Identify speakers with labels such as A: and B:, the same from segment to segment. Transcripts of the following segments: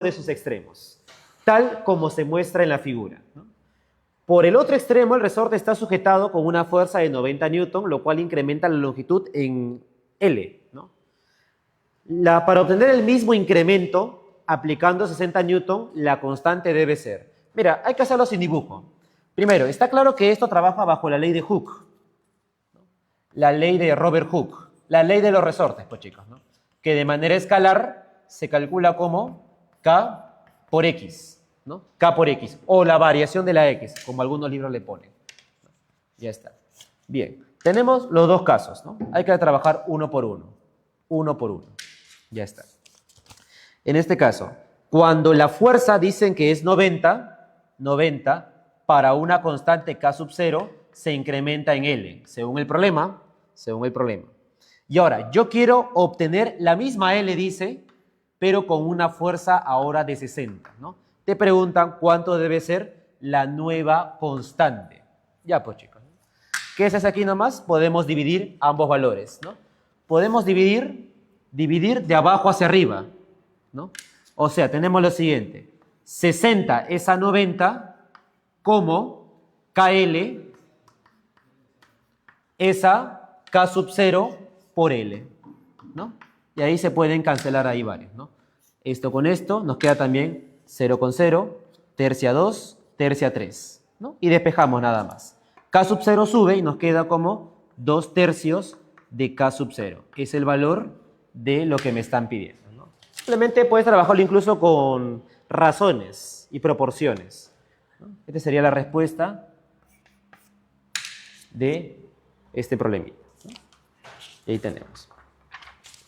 A: de sus extremos, tal como se muestra en la figura, ¿no? Por el otro extremo, el resorte está sujetado con una fuerza de 90 newton, lo cual incrementa la longitud en L, ¿no? Para obtener el mismo incremento, aplicando 60 newton, la constante debe ser. Mira, hay que hacerlo sin dibujo. Primero, está claro que esto trabaja bajo la ley de Hooke, ¿no? La ley de Robert Hooke, la ley de los resortes, pues chicos, ¿no? Que de manera escalar se calcula como K por X, ¿no? K por X, o la variación de la X, como algunos libros le ponen. Ya está. Bien, tenemos los dos casos, ¿no? Hay que trabajar uno por uno. Uno por uno. Ya está. En este caso, cuando la fuerza dicen que es 90, para una constante K sub 0, se incrementa en L, según el problema. Y ahora, yo quiero obtener la misma L, dice, pero con una fuerza ahora de 60, ¿no? Te preguntan cuánto debe ser la nueva constante. Ya, pues, chicos. ¿Qué es aquí nomás? Podemos dividir ambos valores, ¿no? Podemos dividir de abajo hacia arriba, ¿no? O sea, tenemos lo siguiente. 60 es a 90 como KL es a K sub 0 por L, ¿no? Y ahí se pueden cancelar ahí varios, ¿no? Esto con esto nos queda también 0 con 0, tercia 2, tercia 3, ¿no? Y despejamos nada más. K sub 0 sube y nos queda como 2 tercios de K sub 0. Es el valor de lo que me están pidiendo, ¿no? Simplemente puedes trabajarlo incluso con razones y proporciones, ¿no? Esta sería la respuesta de este problemita, ¿no? Y ahí tenemos.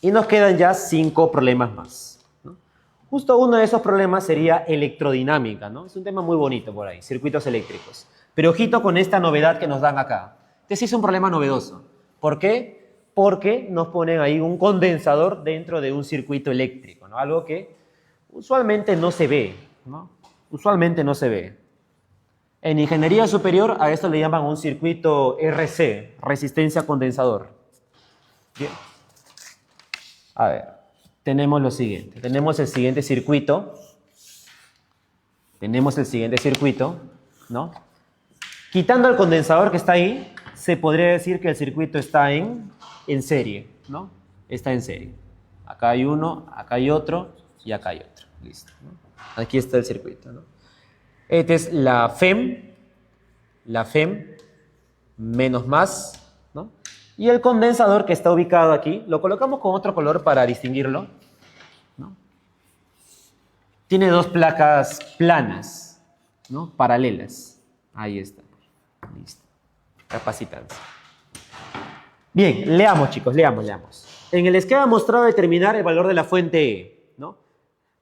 A: Y nos quedan ya 5 problemas más, ¿no? Justo uno de esos problemas sería electrodinámica, ¿no? Es un tema muy bonito por ahí, circuitos eléctricos. Pero ojito con esta novedad que nos dan acá. Este sí es un problema novedoso. ¿Por qué? Porque nos ponen ahí un condensador dentro de un circuito eléctrico, ¿no? Algo que usualmente no se ve, ¿no? Usualmente no se ve. En ingeniería superior a esto le llaman un circuito RC, resistencia condensador. Bien. A ver, tenemos lo siguiente. Tenemos el siguiente circuito. ¿No? Quitando el condensador que está ahí, se podría decir que el circuito está en serie, ¿no? Está en serie. Acá hay uno, acá hay otro y acá hay otro. Listo, ¿no? Aquí está el circuito, ¿no? Esta es la FEM menos más, ¿no? Y el condensador que está ubicado aquí, lo colocamos con otro color para distinguirlo, ¿no? Tiene dos placas planas, ¿no? Paralelas. Ahí está. Listo. Capacitancia. Bien, leamos, chicos, leamos. En el esquema mostrado determinar el valor de la fuente E, ¿no?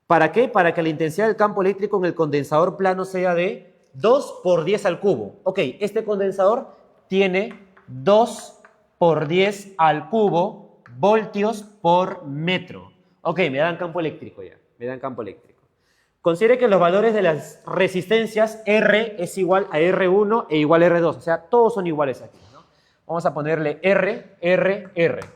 A: ¿Para qué? Para que la intensidad del campo eléctrico en el condensador plano sea de 2 por 10 al cubo. Ok, este condensador tiene 2 por 10 al cubo voltios por metro. Ok, me dan campo eléctrico ya, Considere que los valores de las resistencias R es igual a R1 e igual a R2. O sea, todos son iguales aquí, ¿no? Vamos a ponerle R,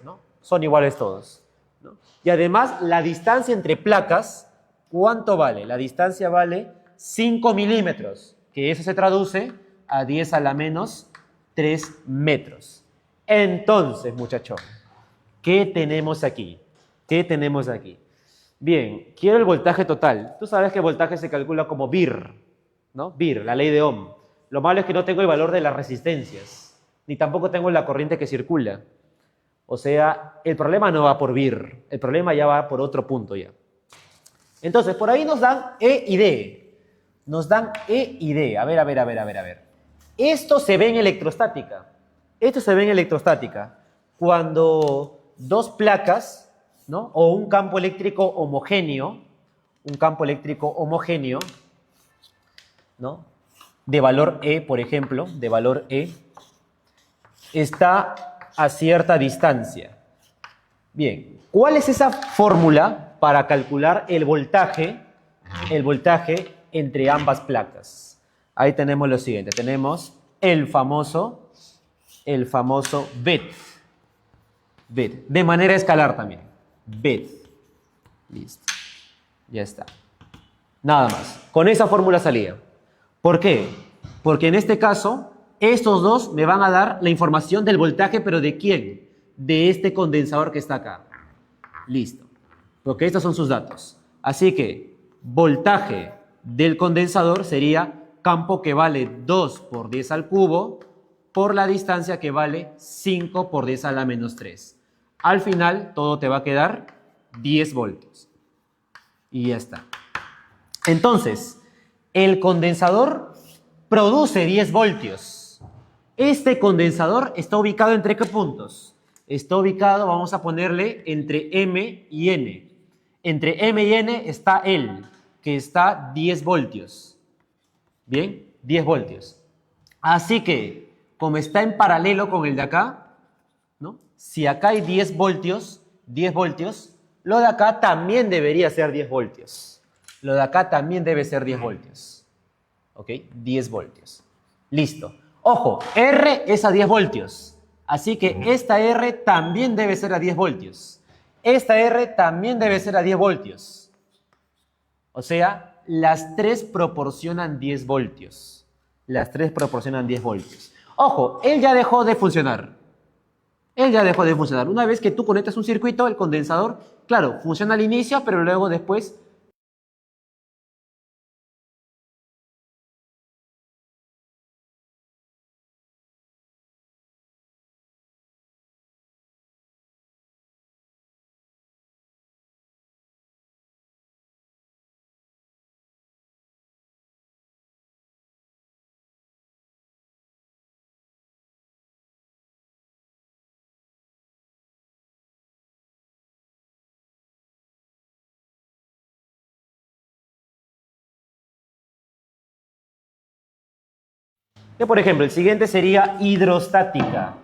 A: ¿no? Son iguales todos, ¿no? Y además, la distancia entre placas, ¿cuánto vale? La distancia vale 5 milímetros, que eso se traduce a 10 a la menos 3 metros. Entonces, muchachos, ¿qué tenemos aquí? Bien, quiero el voltaje total. Tú sabes que el voltaje se calcula como VIR, ¿no? VIR, la ley de Ohm. Lo malo es que no tengo el valor de las resistencias, ni tampoco tengo la corriente que circula. O sea, el problema no va por VIR, el problema ya va por otro punto ya. Entonces, por ahí nos dan E y D. A ver. Esto se ve en electrostática. Cuando dos placas, ¿no? O un campo eléctrico homogéneo, ¿no? De valor E, por ejemplo, está a cierta distancia. Bien, ¿cuál es esa fórmula para calcular el voltaje entre ambas placas? Ahí tenemos lo siguiente, tenemos el famoso VET, de manera escalar también. VET. Listo. Ya está. Nada más. Con esa fórmula salía. ¿Por qué? Porque en este caso, estos dos me van a dar la información del voltaje, pero ¿de quién? De este condensador que está acá. Listo. Porque estos son sus datos. Así que voltaje del condensador sería campo que vale 2 por 10 al cubo por la distancia que vale 5 por 10 a la menos 3. Al final todo te va a quedar 10 voltios. Y ya está. Entonces, el condensador produce 10 voltios. Este condensador está ubicado entre ¿qué puntos? Está ubicado, vamos a ponerle, entre M y N. Entre M y N está él, que está 10 voltios. Bien, 10 voltios. Así que, como está en paralelo con el de acá, ¿no? Si acá hay 10 voltios, lo de acá también debería ser 10 voltios. Lo de acá también debe ser 10 voltios. ¿Ok? 10 voltios. Listo. Ojo, R es a 10 voltios. Así que esta R también debe ser a 10 voltios. Esta R también debe ser a 10 voltios. O sea, las tres proporcionan 10 voltios. Las tres proporcionan 10 voltios. Ojo, él ya dejó de funcionar. Él ya dejó de funcionar. Una vez que tú conectas un circuito, el condensador, claro, funciona al inicio, pero luego después... Que, por ejemplo, el siguiente sería hidrostática.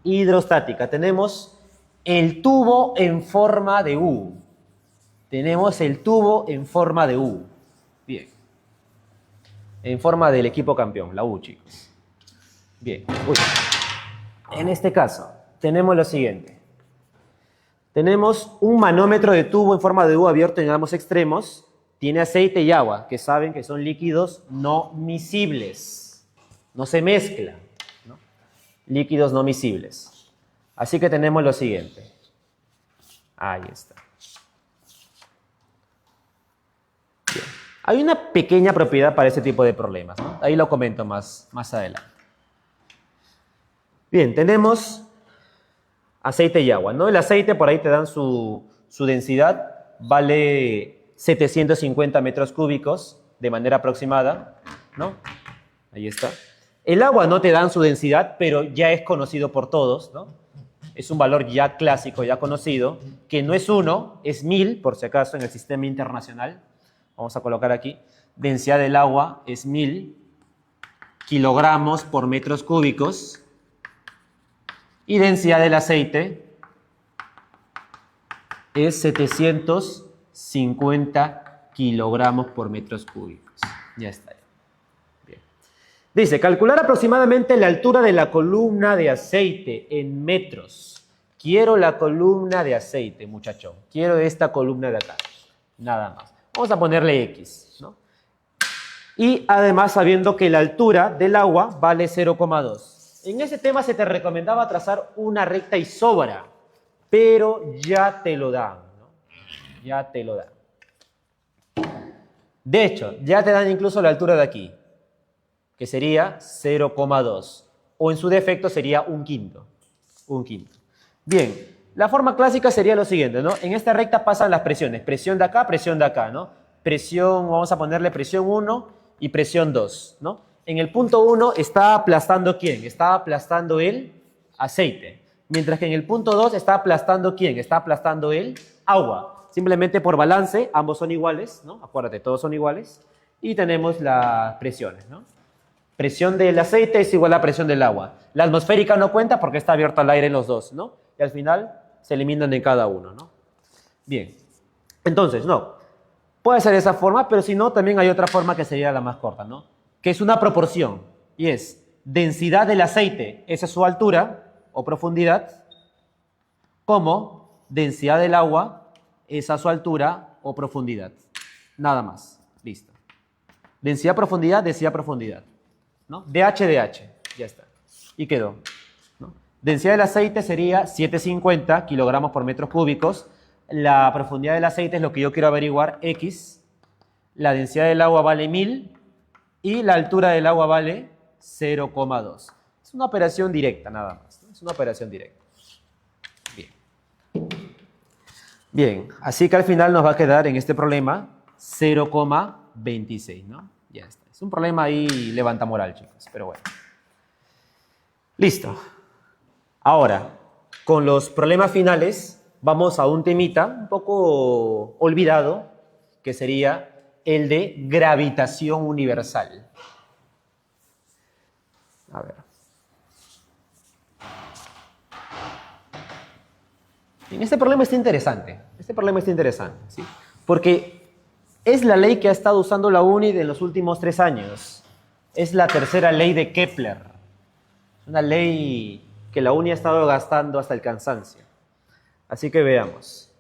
A: Hidrostática. Tenemos el tubo en forma de U. Tenemos el tubo en forma de U. Bien. En forma del equipo campeón, la U, chicos. Bien. Uy. En este caso, tenemos lo siguiente. Tenemos un manómetro de tubo en forma de U abierto en ambos extremos. Tiene aceite y agua, que saben que son líquidos no miscibles. No se mezclan, ¿no? Líquidos no miscibles. Así que tenemos lo siguiente. Ahí está. Bien. Hay una pequeña propiedad para este tipo de problemas, ¿no? Ahí lo comento más adelante. Bien, tenemos aceite y agua, ¿no? El aceite, por ahí te dan su densidad, vale 750 metros cúbicos de manera aproximada, ¿no? Ahí está. El agua no te dan su densidad, pero ya es conocido por todos, ¿no? Es un valor ya clásico, ya conocido, que no es 1, es 1000, por si acaso, en el sistema internacional. Vamos a colocar aquí. Densidad del agua es 1000 kilogramos por metros cúbicos. Y densidad del aceite es 750 kilogramos por metros cúbicos. Ya está. Dice, calcular aproximadamente la altura de la columna de aceite en metros. Quiero la columna de aceite, muchachón. Quiero esta columna de acá. Nada más. Vamos a ponerle X, ¿no? Y además sabiendo que la altura del agua vale 0,2. En ese tema se te recomendaba trazar una recta y sobra, pero ya te lo dan, ¿no? Ya te lo dan. De hecho, ya te dan incluso la altura de aquí, que sería 0,2, o en su defecto sería un quinto. Bien, la forma clásica sería lo siguiente, ¿no? En esta recta pasan las presiones, presión de acá, ¿no? Presión, vamos a ponerle presión 1 y presión 2, ¿no? En el punto 1 está aplastando ¿quién? Está aplastando el aceite, mientras que en el punto 2 está aplastando ¿quién? Está aplastando el agua. Simplemente por balance, ambos son iguales, ¿no? Acuérdate, todos son iguales. Y tenemos las presiones, ¿no? Presión del aceite es igual a presión del agua. La atmosférica no cuenta porque está abierto al aire en los dos, ¿no? Y al final se eliminan en cada uno, ¿no? Bien. Entonces, no. Puede ser de esa forma, pero si no, también hay otra forma que sería la más corta, ¿no? Que es una proporción. Y es densidad del aceite, esa es su altura o profundidad, como densidad del agua, esa es su altura o profundidad. Nada más. Listo. Densidad, profundidad, ¿no? DH, DH, ya está. Y quedó, ¿no? Densidad del aceite sería 750 kilogramos por metros cúbicos. La profundidad del aceite es lo que yo quiero averiguar, X. La densidad del agua vale 1000 y la altura del agua vale 0,2. Es una operación directa nada más, ¿no? Es una operación directa. Bien. Bien, así que al final nos va a quedar en este problema 0,26, ¿no? Ya está. Es un problema ahí levanta moral, chicos, pero bueno. Listo. Ahora, con los problemas finales, vamos a un temita un poco olvidado, que sería el de gravitación universal. A ver. Bien, este problema está interesante. ¿Sí? Porque es la ley que ha estado usando la UNI en los últimos 3 años. Es la tercera ley de Kepler. Una ley que la UNI ha estado gastando hasta el cansancio. Así que veamos.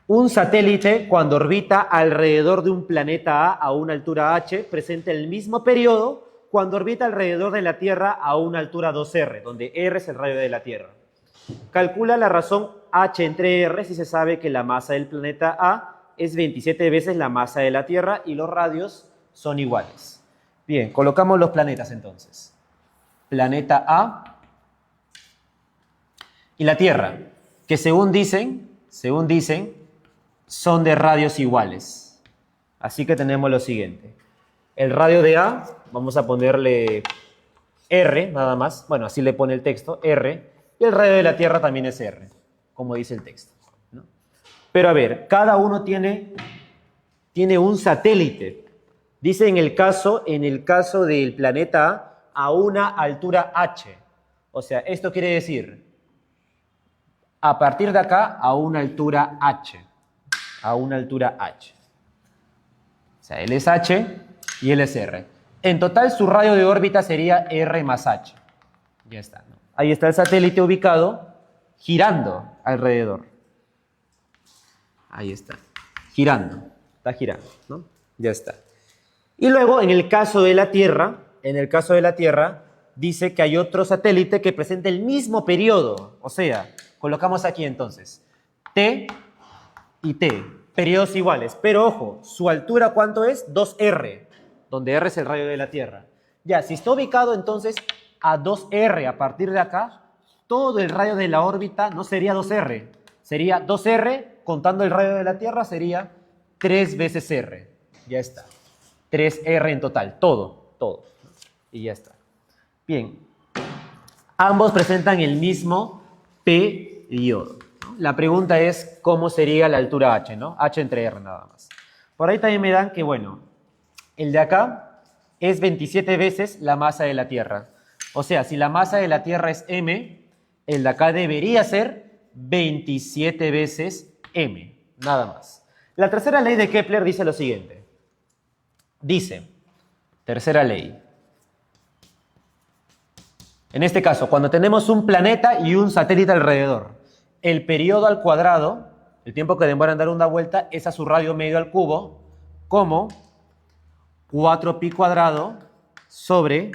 A: Un satélite, cuando orbita alrededor de un planeta A una altura h, presenta el mismo periodo cuando orbita alrededor de la Tierra a una altura 2r, donde r es el radio de la Tierra. Calcula la razón h entre r si se sabe que la masa del planeta A es 27 veces la masa de la Tierra y los radios son iguales. Bien, colocamos los planetas entonces. Planeta A y la Tierra, que según dicen, son de radios iguales. Así que tenemos lo siguiente. El radio de A, vamos a ponerle R, nada más. Bueno, así le pone el texto, R. Y el radio de la Tierra también es R, como dice el texto, ¿no? Pero a ver, cada uno tiene un satélite. Dice en el caso del planeta A una altura h. O sea, esto quiere decir, a partir de acá a una altura h. A una altura h. O sea, él es h y él es r. En total, su radio de órbita sería r más h. Ya está, ¿no? Ahí está el satélite ubicado, girando alrededor. Ahí está, girando. Está girando, ¿no? Ya está. Y luego, en el caso de la Tierra, dice que hay otro satélite que presenta el mismo periodo. O sea, colocamos aquí entonces T y T, periodos iguales. Pero ojo, su altura, ¿cuánto es? 2R, donde R es el radio de la Tierra. Ya, si está ubicado entonces a 2R a partir de acá, todo el radio de la órbita no sería 2R, sería 2R, contando el radio de la Tierra, sería 3 veces R. Ya está. 3R en total, todo. Y ya está. Bien. Ambos presentan el mismo periodo, ¿no? La pregunta es cómo sería la altura h, ¿no? H entre R nada más. Por ahí también me dan que, bueno, el de acá es 27 veces la masa de la Tierra. O sea, si la masa de la Tierra es m, el de acá debería ser 27 veces m, nada más. La tercera ley de Kepler dice lo siguiente. Dice, tercera ley. En este caso, cuando tenemos un planeta y un satélite alrededor, el periodo al cuadrado, el tiempo que demora en dar una vuelta, es a su radio medio al cubo, como 4pi cuadrado sobre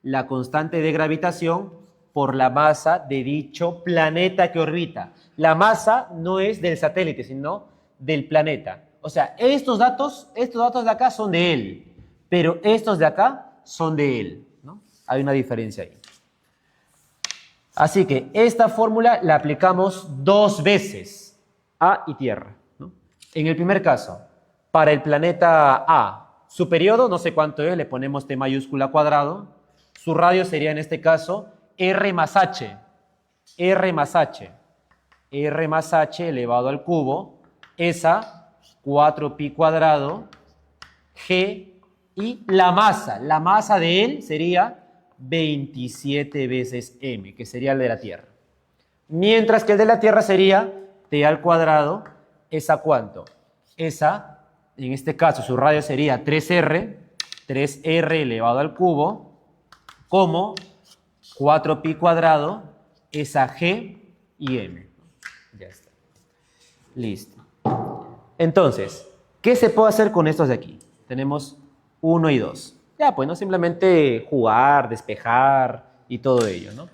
A: la constante de gravitación por la masa de dicho planeta que orbita. La masa no es del satélite, sino del planeta. O sea, estos datos de acá son de él, pero estos de acá son de él, ¿no? Hay una diferencia ahí. Así que esta fórmula la aplicamos 2 veces, A y Tierra, ¿no? En el primer caso, para el planeta A, su periodo, no sé cuánto es, le ponemos T mayúscula cuadrado, su radio sería en este caso R más H, R más H elevado al cubo, esa 4pi cuadrado, G, y la masa de él sería 27 veces m, que sería el de la Tierra. Mientras que el de la Tierra sería t al cuadrado, ¿esa cuánto? Esa, en este caso, su radio sería 3r elevado al cubo, como 4pi cuadrado, esa g y m. Ya está. Listo. Entonces, ¿Qué se puede hacer con estos de aquí? Tenemos 1 y 2. Ya, pues, ¿no? Simplemente jugar, despejar y todo ello, ¿no?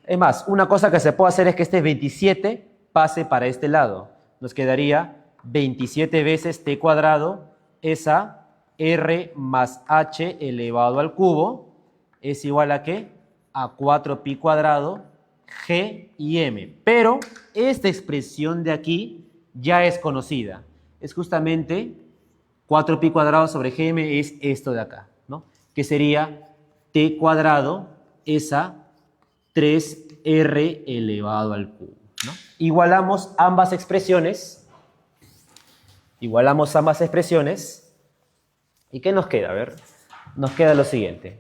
A: Es más, una cosa que se puede hacer es que este 27 pase para este lado. Nos quedaría 27 veces t cuadrado, esa r más h elevado al cubo es igual a ¿qué? A 4pi cuadrado, g y m. Pero esta expresión de aquí ya es conocida. Es justamente 4pi cuadrado sobre gm es esto de acá, ¿no? Que sería t cuadrado, esa 3r elevado al cubo, ¿no? Igualamos ambas expresiones. Igualamos ambas expresiones. ¿Y qué nos queda? A ver, nos queda lo siguiente.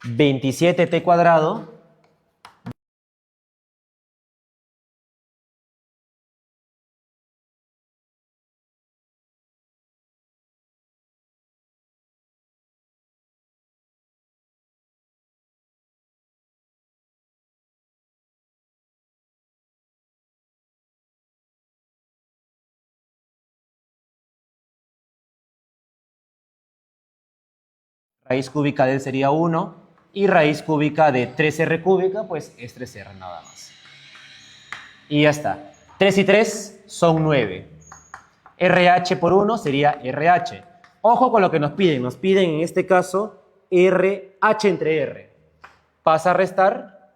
A: 27t cuadrado raíz cúbica de él sería 1 y raíz cúbica de 3r cúbica, pues es 3r nada más. Y ya está. 3 y 3 son 9. RH por 1 sería RH. Ojo con lo que nos piden. Nos piden en este caso RH entre R. Pasa a restar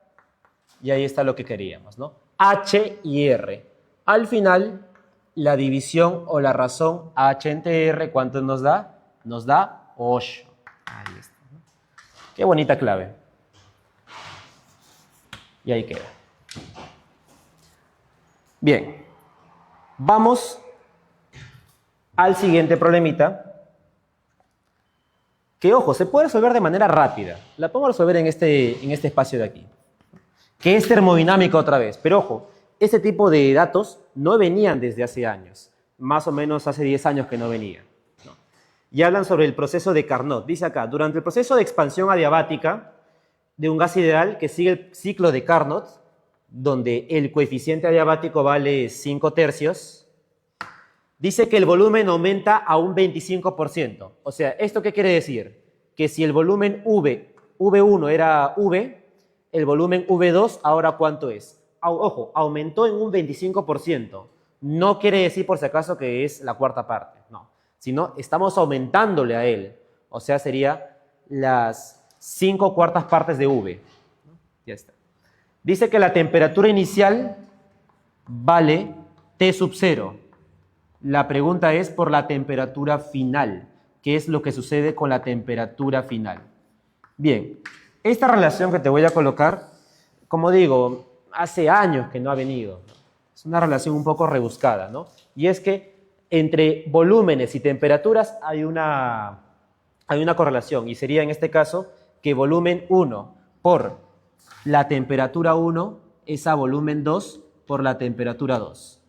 A: y ahí está lo que queríamos, ¿no? H y R. Al final, la división o la razón H entre R, ¿cuánto nos da? Nos da 8. Ahí está, ¿no? Qué bonita clave. Y ahí queda. Bien. Vamos al siguiente problemita. Que, ojo, se puede resolver de manera rápida. La podemos resolver en este espacio de aquí. Que es termodinámica otra vez. Pero, ojo, este tipo de datos no venían desde hace años. Más o menos hace 10 años que no venían, ¿no? Y hablan sobre el proceso de Carnot. Dice acá, durante el proceso de expansión adiabática de un gas ideal que sigue el ciclo de Carnot, donde el coeficiente adiabático vale 5/3, dice que el volumen aumenta a un 25%. O sea, ¿esto qué quiere decir? Que si el volumen V1 era V, el volumen V2 ahora ¿cuánto es? Ojo, aumentó en un 25%. No quiere decir por si acaso que es la cuarta parte, no. Sino estamos aumentándole a él. O sea, sería las 5/4 partes de V. Ya está. Dice que la temperatura inicial vale T sub 0. La pregunta es por la temperatura final. ¿Qué es lo que sucede con la temperatura final? Bien, esta relación que te voy a colocar, como digo, hace años que no ha venido. Es una relación un poco rebuscada, ¿no? Y es que entre volúmenes y temperaturas hay una correlación. Y sería en este caso que volumen 1 por la temperatura 1 es a volumen 2 por la temperatura 2.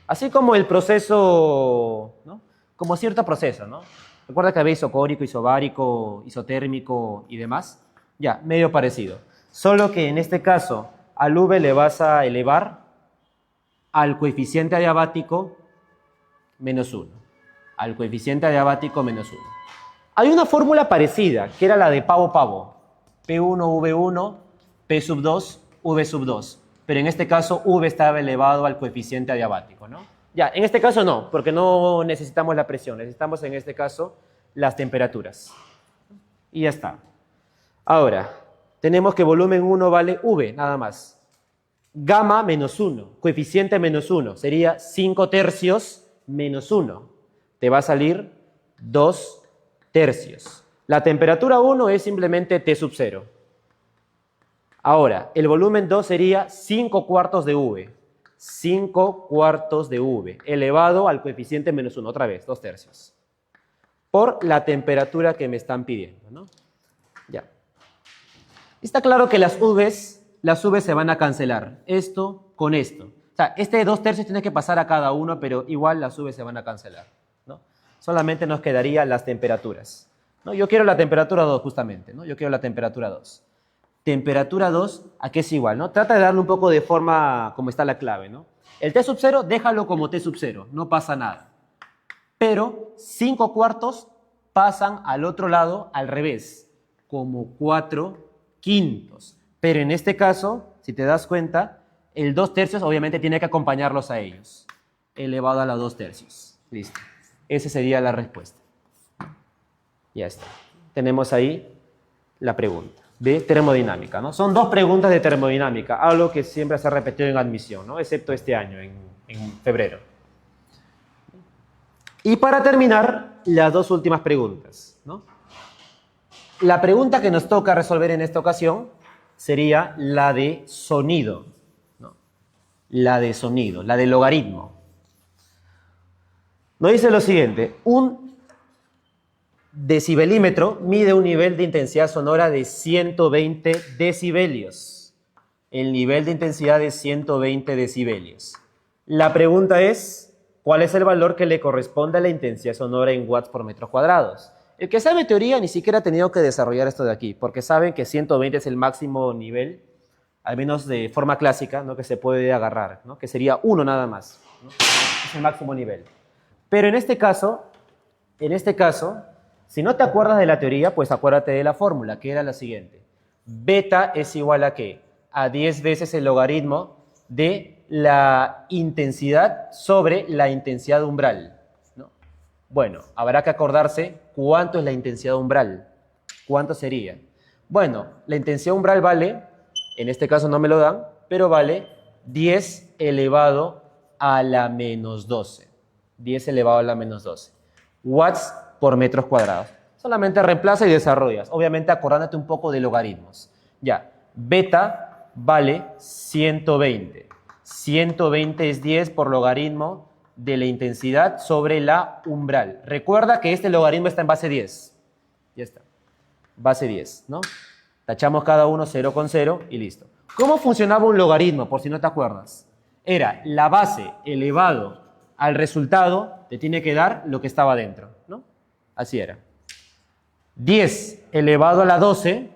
A: Así como el proceso, ¿no? Como cierto proceso, ¿no? Recuerda que había isocórico, isobárico, isotérmico y demás. Ya, medio parecido. Solo que en este caso al V le vas a elevar al coeficiente adiabático menos 1. Al coeficiente adiabático menos 1. Hay una fórmula parecida, que era la de pavo-pavo. P1, V1, P sub 2, V sub 2. Pero en este caso V estaba elevado al coeficiente adiabático, ¿no? Ya, en este caso no, porque no necesitamos la presión, necesitamos en este caso las temperaturas. Y ya está. Ahora, tenemos que volumen 1 vale V, nada más. Gamma menos 1, coeficiente menos 1, sería 5/3 menos 1. Te va a salir 2/3. La temperatura 1 es simplemente T sub 0. Ahora, el volumen 2 sería 5/4 de V. 5/4 de V, elevado al coeficiente menos 1, otra vez, 2/3. Por la temperatura que me están pidiendo, ¿no? Ya. Está claro que las Vs se van a cancelar. Esto con esto. O sea, este 2/3 tiene que pasar a cada uno, pero igual las Vs se van a cancelar, ¿no? Solamente nos quedarían las temperaturas, ¿no? Yo quiero la temperatura 2 justamente, ¿no? Yo quiero la temperatura 2. Temperatura 2, ¿a qué es igual, no? Trata de darle un poco de forma como está la clave, ¿no? El T sub 0, déjalo como T sub 0, no pasa nada. pero 5 cuartos pasan al otro lado al revés, como 4 quintos. Pero en este caso, si te das cuenta, el 2 tercios obviamente tiene que acompañarlos a ellos, elevado a la 2 tercios. Listo. Esa sería la respuesta. Ya está. Tenemos ahí la pregunta de termodinámica, ¿no? Son 2 preguntas de termodinámica, algo que siempre se ha repetido en admisión, ¿no? Excepto este año, en febrero. Y para terminar, las 2 últimas preguntas, ¿no? La pregunta que nos toca resolver en esta ocasión sería la de sonido, ¿no? La de sonido, la de logaritmo. Nos dice lo siguiente: un decibelímetro mide un nivel de intensidad sonora de 120 decibelios. El nivel de intensidad es 120 decibelios. La pregunta es, ¿cuál es el valor que le corresponde a la intensidad sonora en watts por metros cuadrados? El que sabe teoría ni siquiera ha tenido que desarrollar esto de aquí, porque saben que 120 es el máximo nivel, al menos de forma clásica, ¿no? Que se puede agarrar, ¿no? Que sería 1 nada más, ¿no? Es el máximo nivel. Pero en este caso, si no te acuerdas de la teoría, pues acuérdate de la fórmula, que era la siguiente. Beta es igual a ¿qué? A 10 veces el logaritmo de la intensidad sobre la intensidad umbral, ¿no? Bueno, habrá que acordarse cuánto es la intensidad umbral. ¿Cuánto sería? Bueno, la intensidad umbral vale, en este caso no me lo dan, pero vale 10 elevado a la menos 12. 10 elevado a la menos 12. Watts por metros cuadrados. Solamente reemplaza y desarrollas. Obviamente acordándote un poco de logaritmos. Ya, beta vale 120. 120 es 10 por logaritmo de la intensidad sobre la umbral. Recuerda que este logaritmo está en base 10. Ya está. Base 10, ¿no? Tachamos cada uno 0 con 0 y listo. ¿Cómo funcionaba un logaritmo, por si no te acuerdas? Era la base elevado al resultado, te tiene que dar lo que estaba dentro, ¿no? Así era. 10 elevado a la 12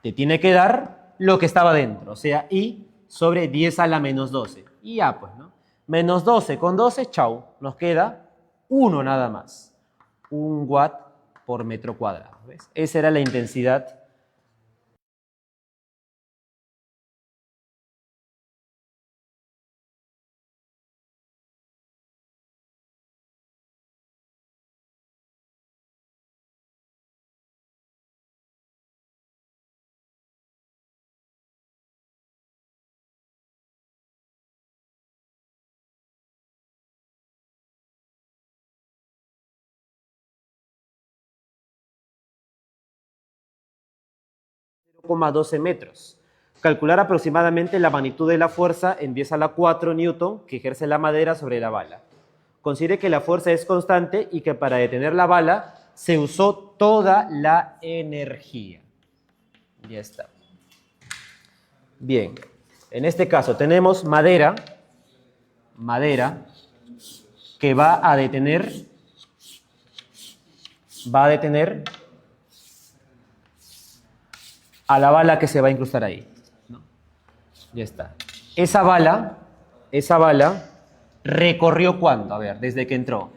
A: te tiene que dar lo que estaba dentro, o sea, i sobre 10 a la menos 12. Y ya, pues, ¿no? Menos 12 con 12, chau, nos queda 1 nada más. 1 watt por metro cuadrado, ¿ves? Esa era la intensidad. Coma 12 metros. Calcular aproximadamente la magnitud de la fuerza en 10 a la 4 newton que ejerce la madera sobre la bala. Considere que la fuerza es constante y que para detener la bala se usó toda la energía. Ya está. Bien, en este caso tenemos madera que va a detener a la bala que se va a incrustar ahí, ¿no? Ya está. Esa bala recorrió ¿cuánto? A ver, desde que entró.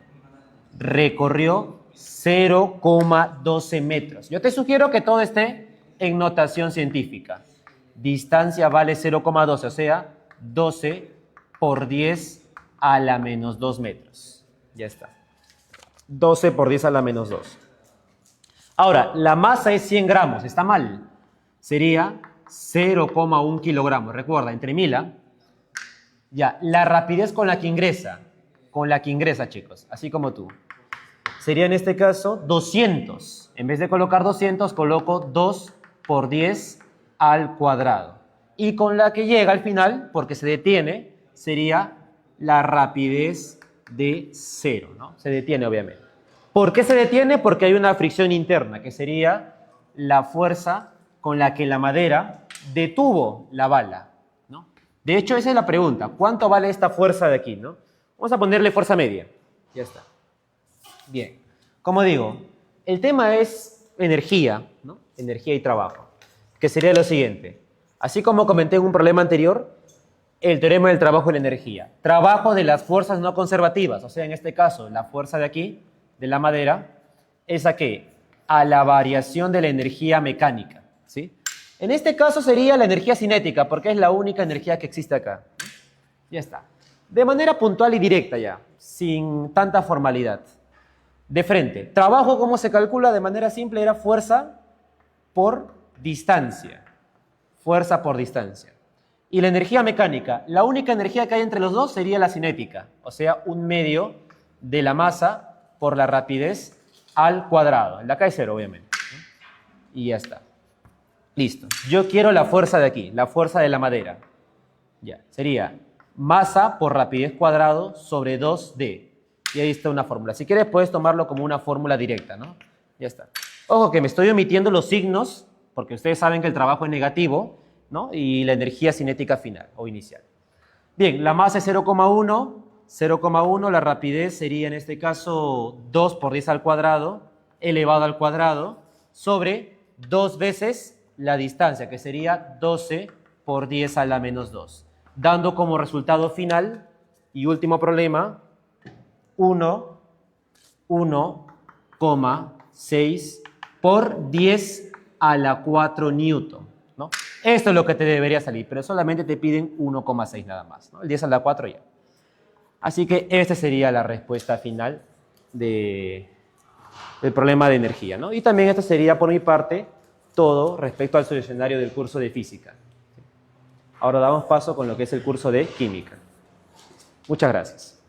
A: Recorrió 0,12 metros. Yo te sugiero que todo esté en notación científica. Distancia vale 0,12, o sea, 12 por 10 a la menos 2 metros. Ya está. 12 por 10 a la menos 2. Ahora, la masa es 100 gramos, está mal. Sería 0,1 kilogramos. Recuerda, entre 1000. Ya, la rapidez con la que ingresa, chicos, así como tú. Sería en este caso 200. En vez de colocar 200, coloco 2 por 10 al cuadrado. Y con la que llega al final, porque se detiene, sería la rapidez de 0, ¿no? Se detiene, obviamente. ¿Por qué se detiene? Porque hay una fricción interna, que sería la fuerza con la que la madera detuvo la bala, ¿no? De hecho, esa es la pregunta. ¿Cuánto vale esta fuerza de aquí, no? Vamos a ponerle fuerza media. Ya está. Bien. Como digo, el tema es energía, ¿no? Energía y trabajo. Que sería lo siguiente. Así como comenté en un problema anterior, el teorema del trabajo y la energía. Trabajo de las fuerzas no conservativas, o sea, en este caso, la fuerza de aquí, de la madera, ¿es a qué? A la variación de la energía mecánica, ¿sí? En este caso sería la energía cinética, porque es la única energía que existe acá. Ya está. De manera puntual y directa ya, sin tanta formalidad. De frente, trabajo, ¿cómo se calcula? De manera simple era fuerza por distancia. Fuerza por distancia. Y la energía mecánica, la única energía que hay entre los dos sería la cinética, o sea, un medio de la masa por la rapidez al cuadrado. La acá es cero, obviamente. Y ya está. Listo. Yo quiero la fuerza de aquí, la fuerza de la madera. Ya, sería masa por rapidez cuadrado sobre 2D. Y ahí está una fórmula. Si quieres puedes tomarlo como una fórmula directa, ¿no? Ya está. Ojo que me estoy omitiendo los signos, porque ustedes saben que el trabajo es negativo, ¿no? Y la energía cinética final o inicial. Bien, la masa es 0,1. 0,1, la rapidez sería en este caso 2 por 10 al cuadrado, elevado al cuadrado, sobre 2 veces la distancia, que sería 12 por 10 a la menos 2, dando como resultado final y último problema 1,6 por 10 a la 4 newton, ¿no? Esto es lo que te debería salir, pero solamente te piden 1,6 nada más, ¿no? El 10 a la 4 ya. Así que esta sería la respuesta final del problema de energía, ¿no? Y también esta sería por mi parte todo respecto al solucionario del curso de física. Ahora damos paso con lo que es el curso de química. Muchas gracias.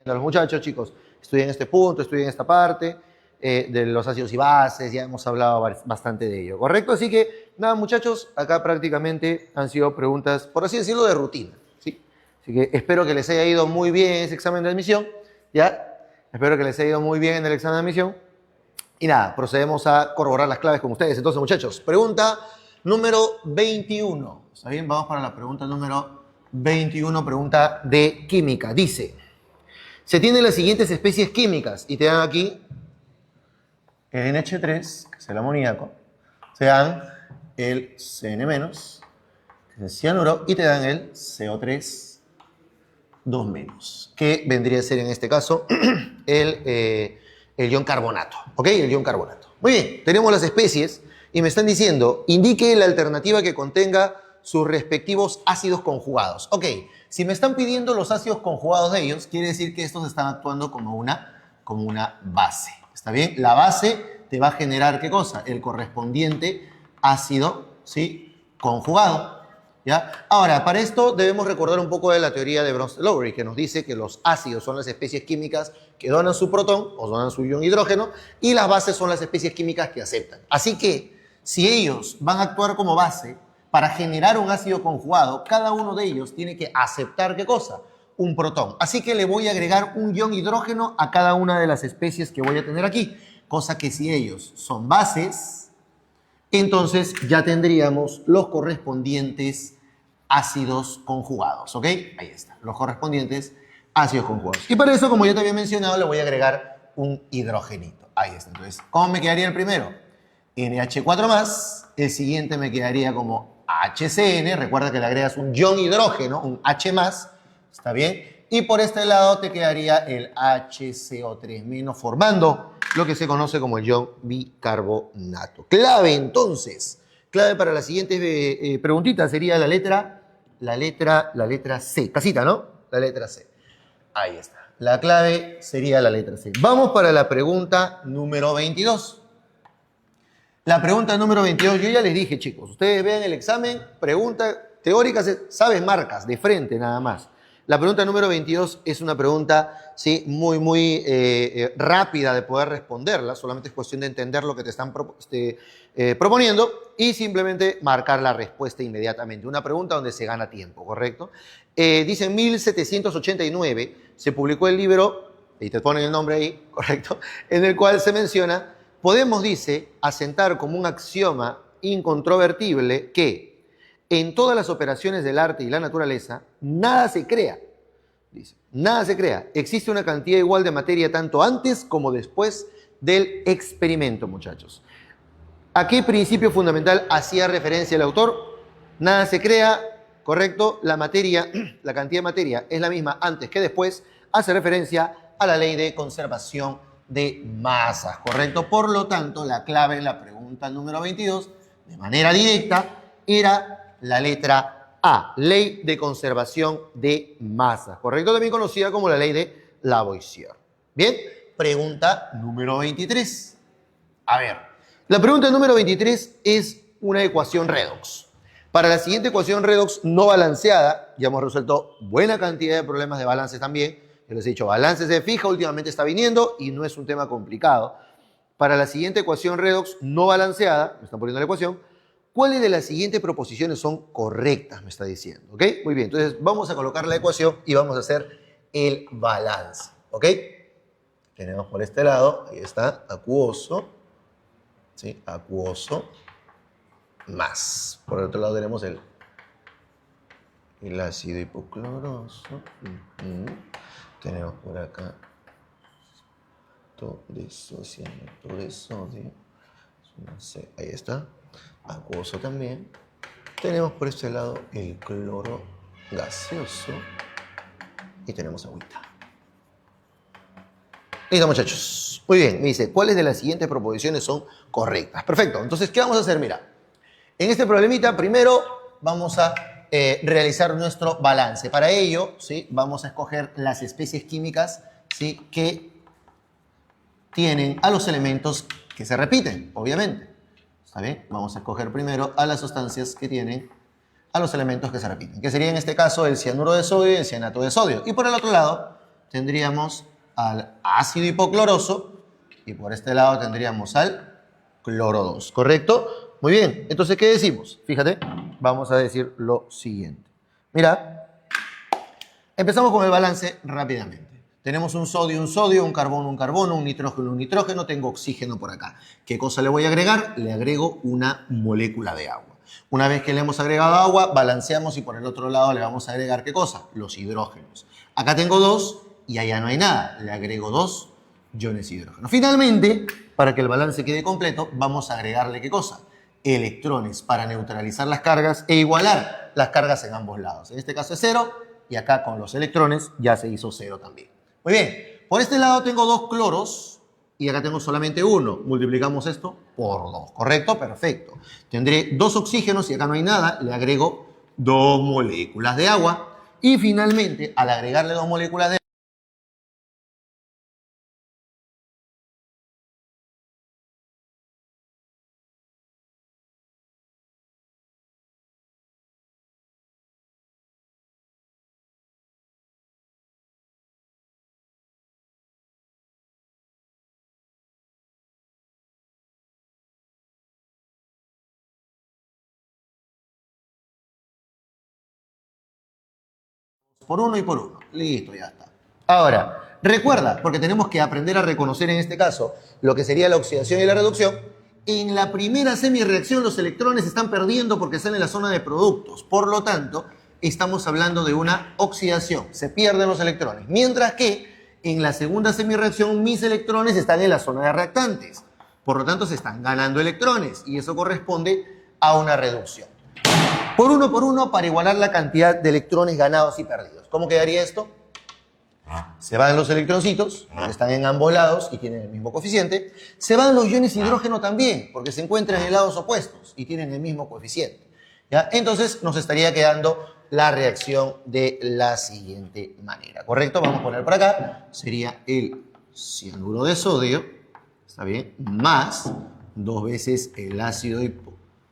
B: A los muchachos, chicos, estudien este punto, estudien esta parte de los ácidos y bases, ya hemos hablado bastante de ello, ¿correcto? Así que, nada, muchachos, acá prácticamente han sido preguntas, por así decirlo, de rutina, ¿sí? Así que espero que les haya ido muy bien ese examen de admisión, ¿ya? Espero que les haya ido muy bien en el examen de admisión. Y nada, procedemos a corroborar las claves con ustedes. Entonces, muchachos, pregunta número 21. ¿Está bien? Vamos para la pregunta número 21, pregunta de química. Dice, se tienen las siguientes especies químicas y te dan aquí el NH3, que es el amoníaco, te dan el CN-, que es el cianuro, y te dan el CO3, 2-, que vendría a ser en este caso el ion carbonato, ¿ok? El ion carbonato. Muy bien, tenemos las especies y me están diciendo, indique la alternativa que contenga sus respectivos ácidos conjugados. Ok, si me están pidiendo los ácidos conjugados de ellos, quiere decir que estos están actuando como una base. ¿Está bien? La base te va a generar, ¿qué cosa? El correspondiente ácido, ¿sí? Conjugado. ¿Ya? Ahora, para esto debemos recordar un poco de la teoría de Bronsted-Lowry, que nos dice que los ácidos son las especies químicas que donan su protón o donan su ion hidrógeno, y las bases son las especies químicas que aceptan. Así que, si ellos van a actuar como base, para generar un ácido conjugado, cada uno de ellos tiene que aceptar, ¿qué cosa? Un protón. Así que le voy a agregar un ion hidrógeno a cada una de las especies que voy a tener aquí. Cosa que si ellos son bases, entonces ya tendríamos los correspondientes ácidos conjugados, ¿ok? Ahí está, los correspondientes ácidos conjugados. Y para eso, como ya te había mencionado, le voy a agregar un hidrogenito. Ahí está. Entonces, ¿cómo me quedaría el primero? NH4+, el siguiente me quedaría como HCN, recuerda que le agregas un ion hidrógeno, un H+, ¿está bien? Y por este lado te quedaría el HCO3- formando lo que se conoce como el ion bicarbonato. Clave entonces, clave para la siguiente preguntita sería la letra C. Casita, ¿no? La letra C. Ahí está. La clave sería la letra C. Vamos para la pregunta número 22. La pregunta número 22, yo ya les dije, chicos, ustedes vean el examen, pregunta teórica, sabes, marcas, de frente nada más. La pregunta número 22 es una pregunta, sí, muy rápida de poder responderla, solamente es cuestión de entender lo que te están proponiendo y simplemente marcar la respuesta inmediatamente. Una pregunta donde se gana tiempo, ¿correcto? Dice en 1789 se publicó el libro, y te ponen el nombre ahí, ¿correcto? En el cual se menciona: podemos, dice, asentar como un axioma incontrovertible que en todas las operaciones del arte y la naturaleza, nada se crea. Dice, nada se crea. Existe una cantidad igual de materia tanto antes como después del experimento, muchachos. ¿A qué principio fundamental hacía referencia el autor? Nada se crea, correcto. La materia, la cantidad de materia es la misma antes que después. Hace referencia a la ley de conservación de masas, ¿correcto? Por lo tanto, la clave en la pregunta número 22, de manera directa, era la letra A, ley de conservación de masas, ¿correcto? También conocida como la ley de Lavoisier. Bien, pregunta número 23. A ver, la pregunta número 23 es una ecuación redox. Para la siguiente ecuación redox no balanceada, ya hemos resuelto buena cantidad de problemas de balance también. Yo les he dicho, balance se fija, últimamente está viniendo y no es un tema complicado. Para la siguiente ecuación redox no balanceada, me están poniendo la ecuación, ¿cuáles de las siguientes proposiciones son correctas? Me está diciendo, ¿ok? Muy bien, entonces vamos a colocar la ecuación y vamos a hacer el balance, ¿ok? Tenemos por este lado, ahí está, acuoso, ¿sí? Acuoso más. Por el otro lado tenemos el ácido hipocloroso. Tenemos por acá desocianato de sodio. Ahí está. Acuoso también. Tenemos por este lado el cloro gaseoso. Y tenemos agüita. Listo, muchachos. Muy bien, me dice, ¿cuáles de las siguientes proposiciones son correctas? Perfecto. Entonces, ¿qué vamos a hacer? Mira, en este problemita, primero vamos a realizar nuestro balance. Para ello, ¿sí? Vamos a escoger las especies químicas, ¿sí? Que tienen a los elementos que se repiten, obviamente. ¿Está bien? Vamos a escoger primero a las sustancias que tienen a los elementos que se repiten, que sería en este caso el cianuro de sodio y el cianato de sodio. Y por el otro lado, tendríamos al ácido hipocloroso y por este lado tendríamos al cloro 2, ¿correcto? Muy bien, entonces, ¿qué decimos? Fíjate, vamos a decir lo siguiente. Mira, empezamos con el balance rápidamente. Tenemos un sodio, un carbono, un nitrógeno, tengo oxígeno por acá. ¿Qué cosa le voy a agregar? Le agrego una molécula de agua. Una vez que le hemos agregado agua, balanceamos y por el otro lado le vamos a agregar, ¿qué cosa? Los hidrógenos. Acá tengo 2 y allá no hay nada. Le agrego 2 iones de hidrógeno. Finalmente, para que el balance quede completo, vamos a agregarle, ¿qué cosa? Electrones para neutralizar las cargas e igualar las cargas en ambos lados. En este caso es 0 y acá con los electrones ya se hizo 0 también. Muy bien, por este lado tengo 2 cloros y acá tengo solamente 1. Multiplicamos esto por 2, ¿correcto? Perfecto. Tendré 2 oxígenos y acá no hay nada, le agrego 2 moléculas de agua y finalmente al agregarle 2 moléculas de agua, por 1 y por 1. Listo, ya está. Ahora, recuerda, porque tenemos que aprender a reconocer en este caso lo que sería la oxidación y la reducción. En la primera semirreacción los electrones están perdiendo porque están en la zona de productos. Por lo tanto, estamos hablando de una oxidación. Se pierden los electrones. Mientras que en la segunda semirreacción mis electrones están en la zona de reactantes. Por lo tanto, se están ganando electrones y eso corresponde a una reducción. Por uno para igualar la cantidad de electrones ganados y perdidos. ¿Cómo quedaría esto? Se van los electroncitos, que están en ambos lados y tienen el mismo coeficiente. Se van los iones de hidrógeno también, porque se encuentran en lados opuestos y tienen el mismo coeficiente. ¿Ya? Entonces nos estaría quedando la reacción de la siguiente manera. ¿Correcto? Vamos a poner por acá. Sería el cianuro de sodio, ¿está bien? Más 2 veces el ácido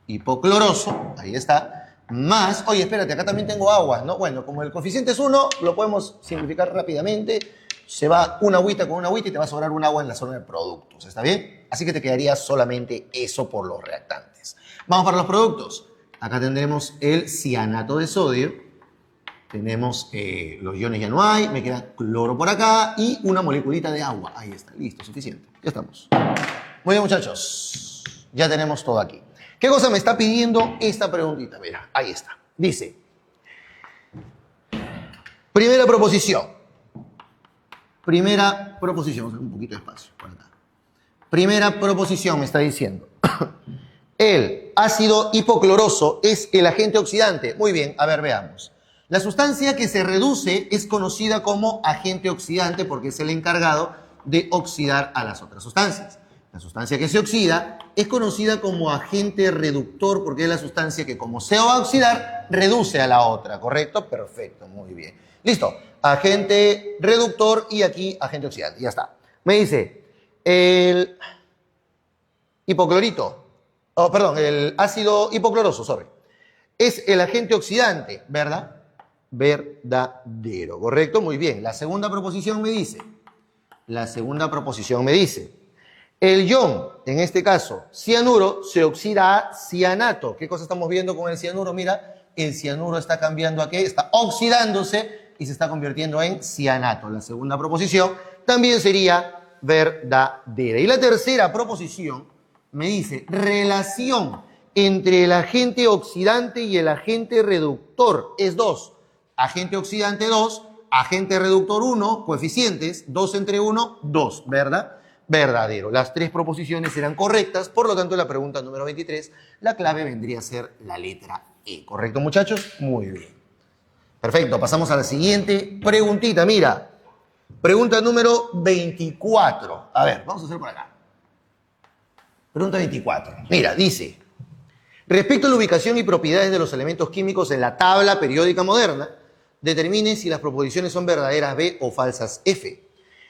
B: hipocloroso, ahí está. Más, oye, espérate, acá también tengo agua, ¿no? Bueno, como el coeficiente es 1, lo podemos simplificar rápidamente. Se va una agüita con una agüita y te va a sobrar un agua en la zona de productos, ¿está bien? Así que te quedaría solamente eso por los reactantes. Vamos para los productos. Acá tendremos el cianato de sodio. Tenemos los iones, ya no hay. Me queda cloro por acá y una moleculita de agua. Ahí está, listo, suficiente. Ya estamos. Muy bien, muchachos. Ya tenemos todo aquí. ¿Qué cosa me está pidiendo esta preguntita? Mira, ahí está. Dice, primera proposición. Un poquito de espacio por acá. Primera proposición me está diciendo. El ácido hipocloroso es el agente oxidante. Muy bien, a ver, veamos. La sustancia que se reduce es conocida como agente oxidante porque es el encargado de oxidar a las otras sustancias. La sustancia que se oxida es conocida como agente reductor porque es la sustancia que, como se va a oxidar, reduce a la otra, ¿correcto? Perfecto, muy bien. Listo, agente reductor y aquí agente oxidante, ya está. Me dice, el el ácido hipocloroso, es el agente oxidante, ¿verdad? Verdadero, ¿correcto? Muy bien. La segunda proposición me dice, el ion, en este caso, cianuro, se oxida a cianato. ¿Qué cosa estamos viendo con el cianuro? Mira, el cianuro está cambiando a qué? Está oxidándose y se está convirtiendo en cianato. La segunda proposición también sería verdadera. Y la tercera proposición me dice, relación entre el agente oxidante y el agente reductor es 2. Agente oxidante 2, agente reductor 1, coeficientes, 2 entre 1, 2, ¿verdad? Verdadero. Las 3 proposiciones eran correctas, por lo tanto, la pregunta número 23, la clave vendría a ser la letra E. ¿Correcto, muchachos? Muy bien. Perfecto, pasamos a la siguiente preguntita. Mira, pregunta número 24. A ver, vamos a hacer por acá. Pregunta 24. Mira, dice, respecto a la ubicación y propiedades de los elementos químicos en la tabla periódica moderna, determine si las proposiciones son verdaderas B o falsas F.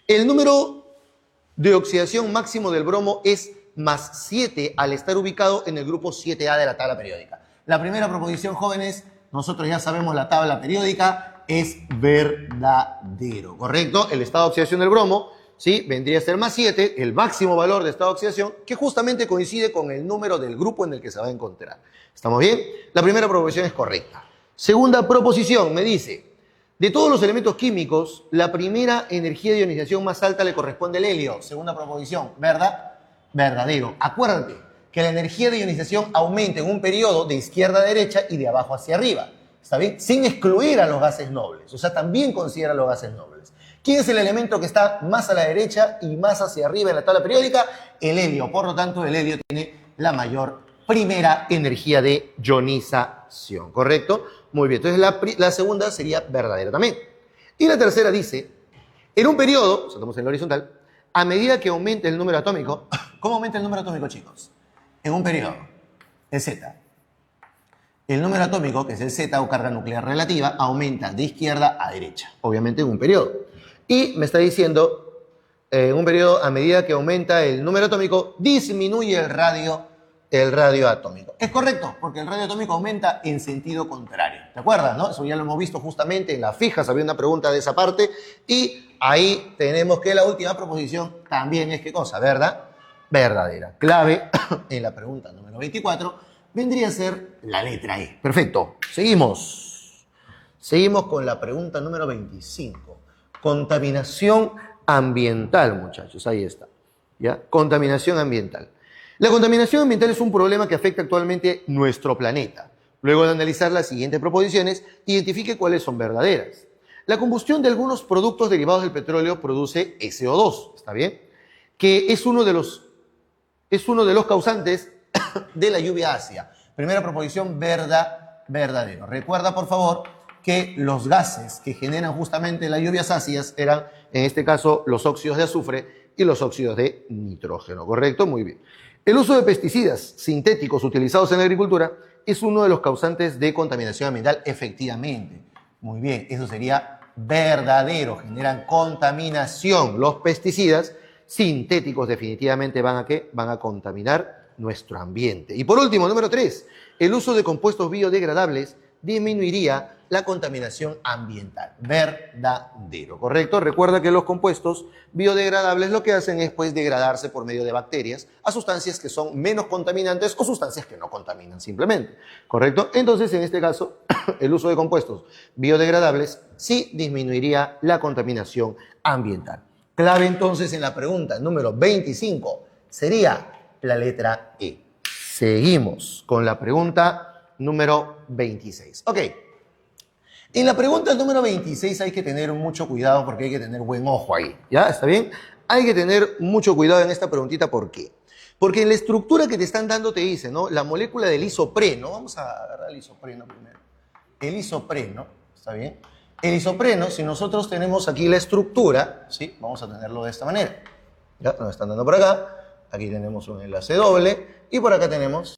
B: El número de oxidación máximo del bromo es más 7 al estar ubicado en el grupo 7A de la tabla periódica. La primera proposición, jóvenes, nosotros ya sabemos la tabla periódica. es verdadero, ¿correcto? El estado de oxidación del bromo, ¿sí? Vendría a ser más 7, el máximo valor de estado de oxidación, que justamente coincide con el número del grupo en el que se va a encontrar. ¿Estamos bien? La primera proposición es correcta. Segunda proposición me dice, de todos los elementos químicos, la primera energía de ionización más alta le corresponde al helio. Segunda proposición, ¿verdad? Verdadero. Acuérdate que la energía de ionización aumenta en un periodo de izquierda a derecha y de abajo hacia arriba. ¿Está bien? Sin excluir a los gases nobles. O sea, también considera los gases nobles. ¿Quién es el elemento que está más a la derecha y más hacia arriba en la tabla periódica? El helio. Por lo tanto, el helio tiene la mayor primera energía de ionización. ¿Correcto? Muy bien. Entonces, la segunda sería verdadera también. Y la tercera dice, en un periodo, saltamos en la horizontal, a medida que aumenta el número atómico, ¿cómo aumenta el número atómico, chicos? En un periodo, el Z. El número atómico, que es el Z o carga nuclear relativa, aumenta de izquierda a derecha, obviamente en un periodo. Y me está diciendo, en un periodo, a medida que aumenta el número atómico, disminuye el radio atómico. Es correcto, porque el radio atómico aumenta en sentido contrario. ¿Te acuerdas, no? Eso ya lo hemos visto justamente en las fijas, había una pregunta de esa parte, y ahí tenemos que la última proposición también es, ¿qué cosa? ¿Verdad? Verdadera. Clave en la pregunta número 24 vendría a ser la letra E. Perfecto. Seguimos. Seguimos con la pregunta número 25. Contaminación ambiental, muchachos. Ahí está. ¿Ya? Contaminación ambiental. La contaminación ambiental es un problema que afecta actualmente nuestro planeta. Luego de analizar las siguientes proposiciones, identifique cuáles son verdaderas. La combustión de algunos productos derivados del petróleo produce SO2, ¿está bien? Que es uno de los causantes de la lluvia ácida. Primera proposición, verdadero. Recuerda, por favor, que los gases que generan justamente las lluvias ácidas eran, en este caso, los óxidos de azufre y los óxidos de nitrógeno, ¿correcto? Muy bien. El uso de pesticidas sintéticos utilizados en la agricultura es uno de los causantes de contaminación ambiental, efectivamente. Muy bien, eso sería verdadero, generan contaminación. Los pesticidas sintéticos definitivamente van a ¿qué? Van a contaminar nuestro ambiente. Y por último, número 3, el uso de compuestos biodegradables disminuiría la contaminación ambiental. Verdadero, ¿correcto? Recuerda que los compuestos biodegradables lo que hacen es pues degradarse por medio de bacterias a sustancias que son menos contaminantes o sustancias que no contaminan simplemente, ¿correcto? Entonces, en este caso, el uso de compuestos biodegradables sí disminuiría la contaminación ambiental. Clave entonces en la pregunta número 25 sería la letra E. Seguimos con la pregunta número 26. Ok. En la pregunta número 26 hay que tener mucho cuidado porque hay que tener buen ojo ahí. ¿Ya? ¿Está bien? Hay que tener mucho cuidado en esta preguntita. ¿Por qué? Porque en la estructura que te están dando te dice, ¿no? La molécula del isopreno. Vamos a agarrar el isopreno primero. El isopreno, ¿está bien? El isopreno, si nosotros tenemos aquí la estructura, ¿sí? Vamos a tenerlo de esta manera. ¿Ya? Nos están dando por acá. Aquí tenemos un enlace doble. Y por acá tenemos...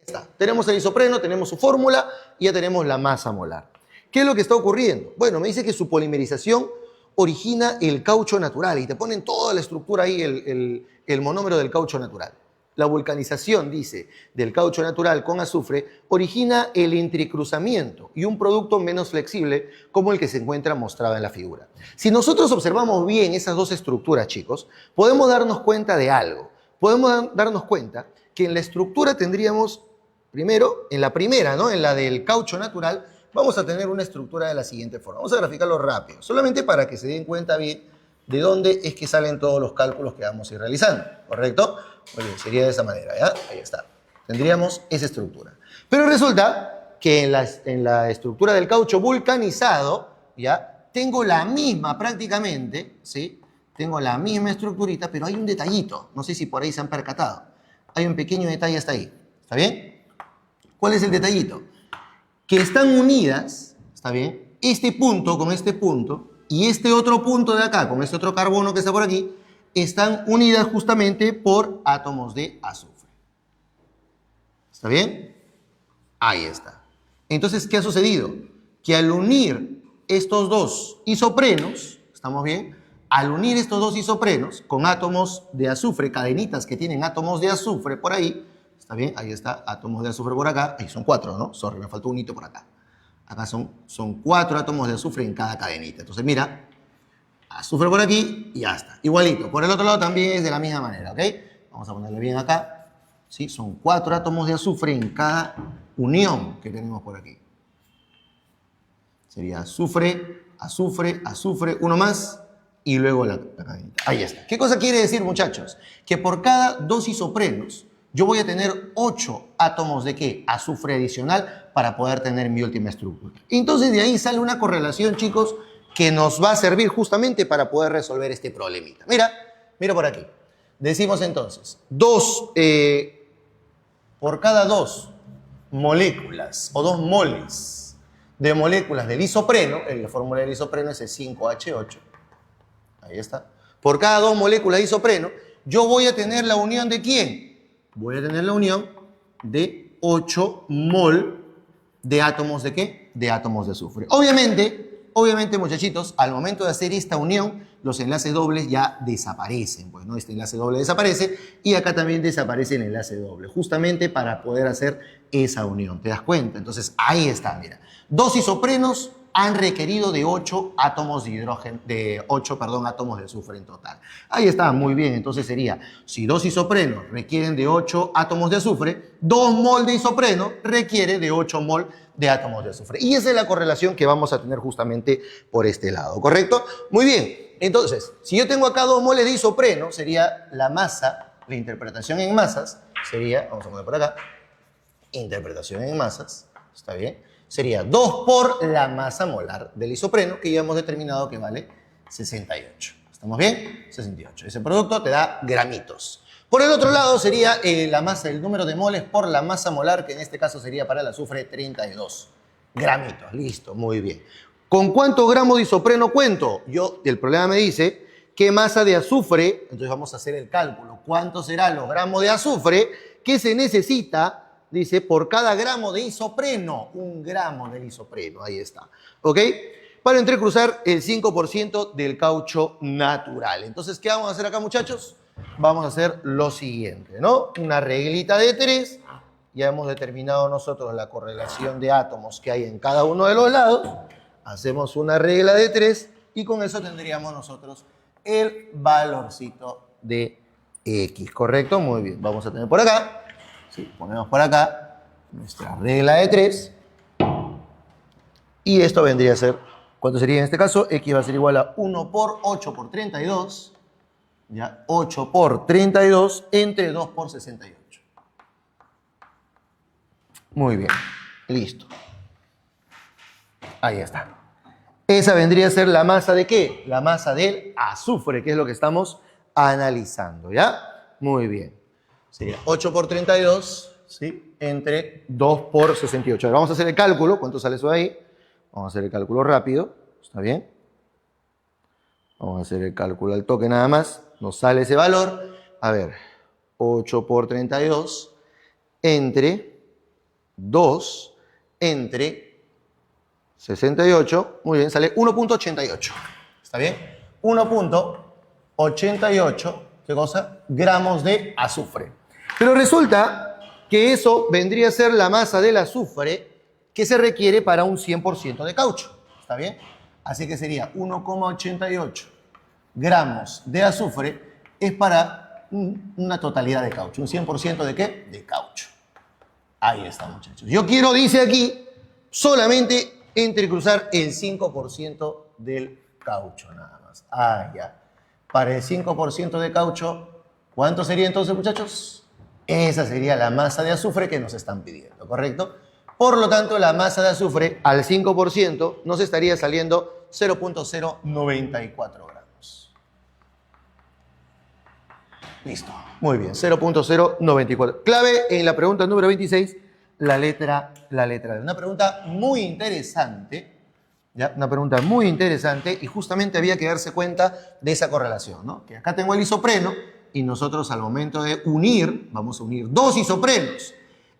B: Está. Tenemos el isopreno, tenemos su fórmula y ya tenemos la masa molar. ¿Qué es lo que está ocurriendo? Bueno, me dice que su polimerización origina el caucho natural y te ponen toda la estructura ahí, el monómero del caucho natural. La vulcanización, dice, del caucho natural con azufre origina el entrecruzamiento y un producto menos flexible como el que se encuentra mostrado en la figura. Si nosotros observamos bien esas dos estructuras, chicos, podemos darnos cuenta de algo. Podemos darnos cuenta que en la estructura tendríamos, primero, en la primera, ¿no? En la del caucho natural, vamos a tener una estructura de la siguiente forma. Vamos a graficarlo rápido, solamente para que se den cuenta bien de dónde es que salen todos los cálculos que vamos a ir realizando, ¿correcto? Muy bien, sería de esa manera, ¿ya? Ahí está. Tendríamos esa estructura. Pero resulta que en la estructura del caucho vulcanizado, ¿ya? Tengo la misma prácticamente, ¿sí? Tengo la misma estructurita, pero hay un detallito. No sé si por ahí se han percatado. Hay un pequeño detalle hasta ahí. ¿Está bien? ¿Cuál es el detallito? Que están unidas, ¿está bien? Este punto con este punto y este otro punto de acá con este otro carbono que está por aquí, están unidas justamente por átomos de azufre. ¿Está bien? Ahí está. Entonces, ¿qué ha sucedido? Que al unir estos dos isoprenos, ¿estamos bien? Al unir estos dos isoprenos con átomos de azufre, cadenitas que tienen átomos de azufre por ahí, ¿está bien? Ahí está, átomos de azufre por acá. Ahí son 4, ¿no? Sorry, me faltó un hito por acá. Acá son 4 átomos de azufre en cada cadenita. Entonces, mira, azufre por aquí y ya está. Igualito. Por el otro lado también es de la misma manera, ¿ok? Vamos a ponerle bien acá. ¿Sí? Son 4 átomos de azufre en cada unión que tenemos por aquí. Sería azufre, azufre, azufre, uno más y luego la cadenita. Ahí está. ¿Qué cosa quiere decir, muchachos? Que por cada 2 isoprenos yo voy a tener 8 átomos de ¿qué? Azufre adicional para poder tener mi última estructura. Entonces de ahí sale una correlación, chicos, que nos va a servir justamente para poder resolver este problemita. Mira por aquí. Decimos entonces, por cada 2 moléculas o 2 moles de moléculas del isopreno, la fórmula del isopreno es el 5H8, ahí está. Por cada 2 moléculas de isopreno, yo voy a tener la unión de ¿quién? Voy a tener la unión de 8 mol de átomos de ¿qué? De átomos de azufre. Obviamente, muchachitos, al momento de hacer esta unión, los enlaces dobles ya desaparecen. Pues, ¿no? Este enlace doble desaparece y acá también desaparece el enlace doble, justamente para poder hacer esa unión. ¿Te das cuenta? Entonces, ahí está, mira. 2 isoprenos han requerido de 8 átomos de hidrógeno, átomos de azufre en total. Ahí está, muy bien. Entonces sería, si 2 isoprenos requieren de 8 átomos de azufre, 2 mol de isopreno requiere de 8 mol de átomos de azufre. Y esa es la correlación que vamos a tener justamente por este lado, ¿correcto? Muy bien. Entonces, si yo tengo acá 2 moles de isopreno, sería la masa, la interpretación en masas, sería, vamos a poner por acá, interpretación en masas, ¿está bien? Sería 2 por la masa molar del isopreno, que ya hemos determinado que vale 68. ¿Estamos bien? 68. Ese producto te da gramitos. Por el otro lado sería la masa, el número de moles por la masa molar, que en este caso sería para el azufre 32 gramitos. Listo, muy bien. ¿Con cuántos gramos de isopreno cuento? El problema me dice qué masa de azufre, entonces vamos a hacer el cálculo. ¿Cuántos serán los gramos de azufre que se necesita? Dice, por cada gramo de isopreno, 1 gramo del isopreno, ahí está, ¿ok? Para entrecruzar el 5% del caucho natural. Entonces, ¿qué vamos a hacer acá, muchachos? Vamos a hacer lo siguiente, ¿no? Una reglita de 3, ya hemos determinado nosotros la correlación de átomos que hay en cada uno de los lados, hacemos una regla de 3 y con eso tendríamos nosotros el valorcito de X, ¿correcto? Muy bien, vamos a tener por acá. Sí, ponemos por acá nuestra regla de 3 y esto vendría a ser, ¿cuánto sería en este caso? X va a ser igual a 1 por 8 por 32, ¿ya? 8 por 32 entre 2 por 68. Muy bien, listo. Ahí está. Esa vendría a ser la masa de ¿qué? La masa del azufre, que es lo que estamos analizando, ¿ya? Muy bien. Sería 8 por 32, ¿sí? Entre 2 por 68. Ahora vamos a hacer el cálculo. ¿Cuánto sale eso de ahí? Vamos a hacer el cálculo rápido. ¿Está bien? Vamos a hacer el cálculo al toque nada más. Nos sale ese valor. A ver, 8 por 32 entre 2 entre 68. Muy bien, sale 1.88. ¿Está bien? 1.88, ¿qué cosa? Gramos de azufre. Pero resulta que eso vendría a ser la masa del azufre que se requiere para un 100% de caucho. ¿Está bien? Así que sería 1,88 gramos de azufre es para una totalidad de caucho. ¿Un 100% de qué? De caucho. Ahí está, muchachos. Yo quiero, dice aquí, solamente entrecruzar el 5% del caucho nada más. Ah, ya. para el 5% de caucho, ¿cuánto sería entonces, muchachos? Esa sería la masa de azufre que nos están pidiendo, ¿correcto? Por lo tanto, la masa de azufre al 5% nos estaría saliendo 0.094 gramos. Listo. Muy bien, 0.094. Clave en la pregunta número 26, la letra D. Una pregunta muy interesante, ¿ya? Una pregunta muy interesante y justamente había que darse cuenta de esa correlación, ¿no? Que acá tengo el isopreno y nosotros al momento de unir, vamos a unir dos isoprenos.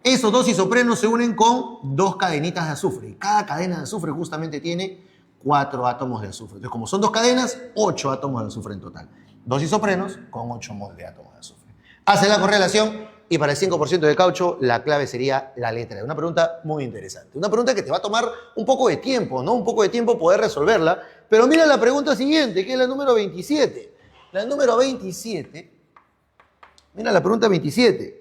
B: Esos dos isoprenos se unen con dos cadenitas de azufre. Y cada cadena de azufre justamente tiene 4 átomos de azufre. Entonces, como son dos cadenas, 8 átomos de azufre en total. Dos isoprenos con 8 mol de átomos de azufre. Hace la correlación y para el 5% de caucho la clave sería la letra D. Una pregunta muy interesante. Una pregunta que te va a tomar un poco de tiempo, ¿no? Un poco de tiempo poder resolverla. Pero mira la pregunta siguiente, que es la número 27. La número 27, mira la pregunta 27.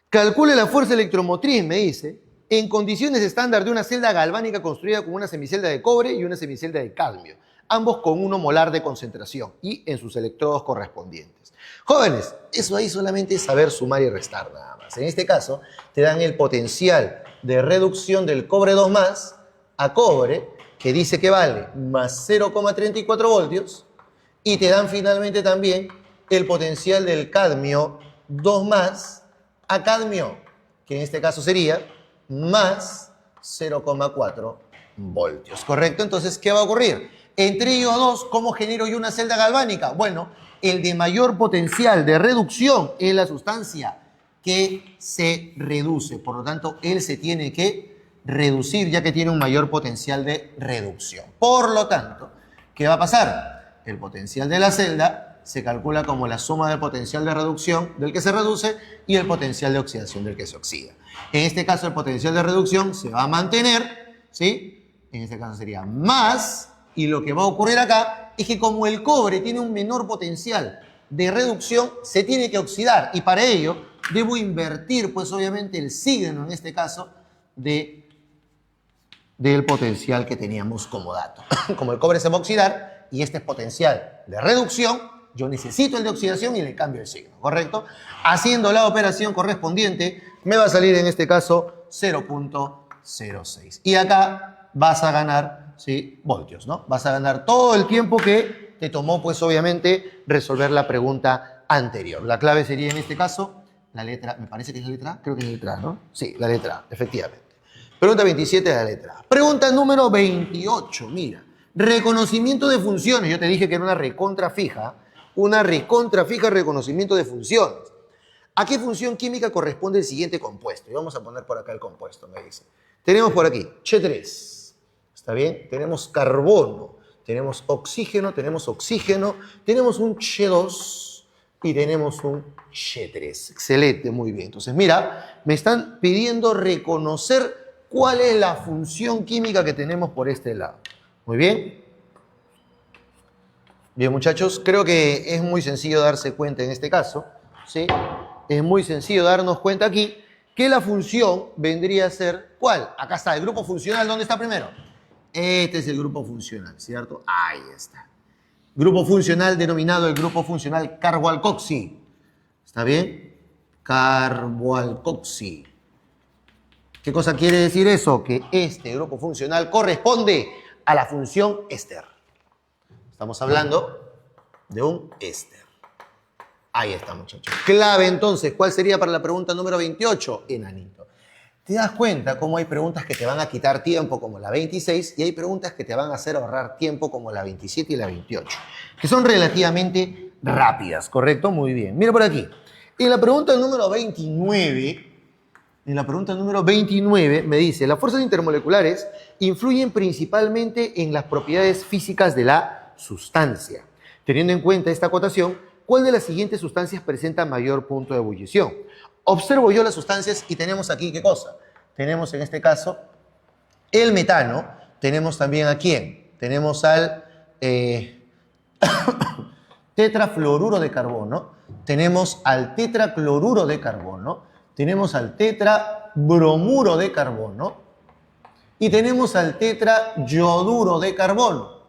B: Calcule la fuerza electromotriz, me dice, en condiciones estándar de una celda galvánica construida con una semicelda de cobre y una semicelda de cadmio, ambos con 1 molar de concentración y en sus electrodos correspondientes. Jóvenes, eso ahí solamente es saber sumar y restar nada más. En este caso, te dan el potencial de reducción del cobre 2+, a cobre, que dice que vale más 0,34 voltios, y te dan finalmente también el potencial del cadmio 2+, a cadmio, que en este caso sería más 0,4 voltios, ¿correcto? Entonces, ¿qué va a ocurrir? Entre ellos dos, ¿cómo genero yo una celda galvánica? Bueno, el de mayor potencial de reducción es la sustancia que se reduce. Por lo tanto, él se tiene que reducir ya que tiene un mayor potencial de reducción. Por lo tanto, ¿qué va a pasar? El potencial de la celda se calcula como la suma del potencial de reducción del que se reduce y el potencial de oxidación del que se oxida. En este caso, el potencial de reducción se va a mantener, ¿sí? En este caso sería más, y lo que va a ocurrir acá es que como el cobre tiene un menor potencial de reducción, se tiene que oxidar, y para ello debo invertir, pues obviamente, el signo, en este caso, del potencial que teníamos como dato. Como el cobre se va a oxidar y este es potencial de reducción, yo necesito el de oxidación y le cambio el signo, ¿correcto? Haciendo la operación correspondiente, me va a salir en este caso 0.06. Y acá vas a ganar, ¿sí?, voltios, ¿no? Vas a ganar todo el tiempo que te tomó, pues obviamente, resolver la pregunta anterior. La clave sería en este caso la letra, me parece que es la letra A, creo que es la letra A, ¿no? Sí, la letra A, efectivamente. Pregunta 27 de la letra A. Pregunta número 28, mira. Reconocimiento de funciones. Yo te dije que era una recontra fija reconocimiento de funciones. ¿A qué función química corresponde el siguiente compuesto? Y vamos a poner por acá el compuesto, me dice. Tenemos por aquí Ch3, ¿está bien? Tenemos carbono, tenemos oxígeno, tenemos un Ch2 y tenemos un Ch3. Excelente, muy bien. Entonces, mira, me están pidiendo reconocer cuál es la función química que tenemos por este lado. Muy bien. Bien, muchachos, creo que es muy sencillo darse cuenta en este caso, ¿sí? Es muy sencillo darnos cuenta aquí que la función vendría a ser, ¿cuál? Acá está, el grupo funcional, ¿dónde está primero? Este es el grupo funcional, ¿cierto? Ahí está. Grupo funcional denominado el grupo funcional carboalcoxi. ¿Está bien? Carboalcoxi. ¿Qué cosa quiere decir eso? Que este grupo funcional corresponde a la función éster. Estamos hablando de un éster. Ahí está, muchachos. Clave, entonces, ¿cuál sería para la pregunta número 28? Enanito. ¿Te das cuenta cómo hay preguntas que te van a quitar tiempo, como la 26, y hay preguntas que te van a hacer ahorrar tiempo, como la 27 y la 28, que son relativamente rápidas, ¿correcto? Muy bien. Mira por aquí. En la pregunta número 29, me dice, las fuerzas intermoleculares influyen principalmente en las propiedades físicas de la sustancia. Teniendo en cuenta esta acotación, ¿cuál de las siguientes sustancias presenta mayor punto de ebullición? Observo yo las sustancias y tenemos aquí, ¿qué cosa? Tenemos en este caso el metano, tenemos también a ¿quién? Tenemos al tetrafluoruro de carbono, tenemos al tetracloruro de carbono, tenemos al tetrabromuro de carbono y tenemos al tetrayoduro de carbono.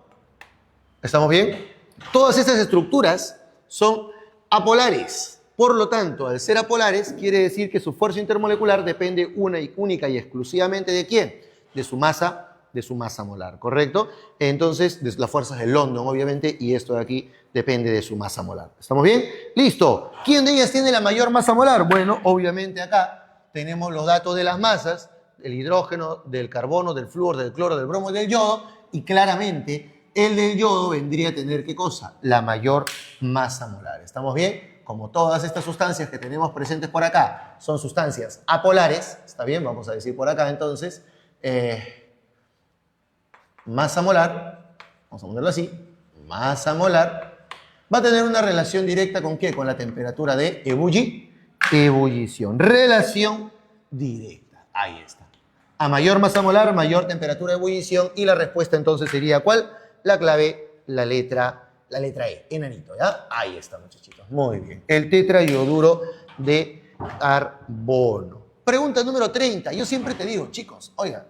B: ¿Estamos bien? Todas estas estructuras son apolares. Por lo tanto, al ser apolares, quiere decir que su fuerza intermolecular depende única y exclusivamente ¿de quién? De su masa molar, ¿correcto? Entonces, de las fuerzas de London, obviamente, y esto de aquí depende de su masa molar. ¿Estamos bien? ¡Listo! ¿Quién de ellas tiene la mayor masa molar? Bueno, obviamente acá tenemos los datos de las masas, del hidrógeno, del carbono, del flúor, del cloro, del bromo y del yodo, y claramente el del yodo vendría a tener, ¿qué cosa? La mayor masa molar. ¿Estamos bien? Como todas estas sustancias que tenemos presentes por acá son sustancias apolares, ¿está bien? Vamos a decir por acá entonces, masa molar, vamos a ponerlo así, masa molar, va a tener una relación directa ¿con qué? Con la temperatura de ebullición. Relación directa, ahí está. A mayor masa molar, mayor temperatura de ebullición, y la respuesta entonces sería ¿cuál? La clave, la letra E, enanito, ¿ya? Ahí está, muchachitos. Muy bien. El tetraioduro de carbono. Pregunta número 30. Yo siempre te digo, chicos, oigan,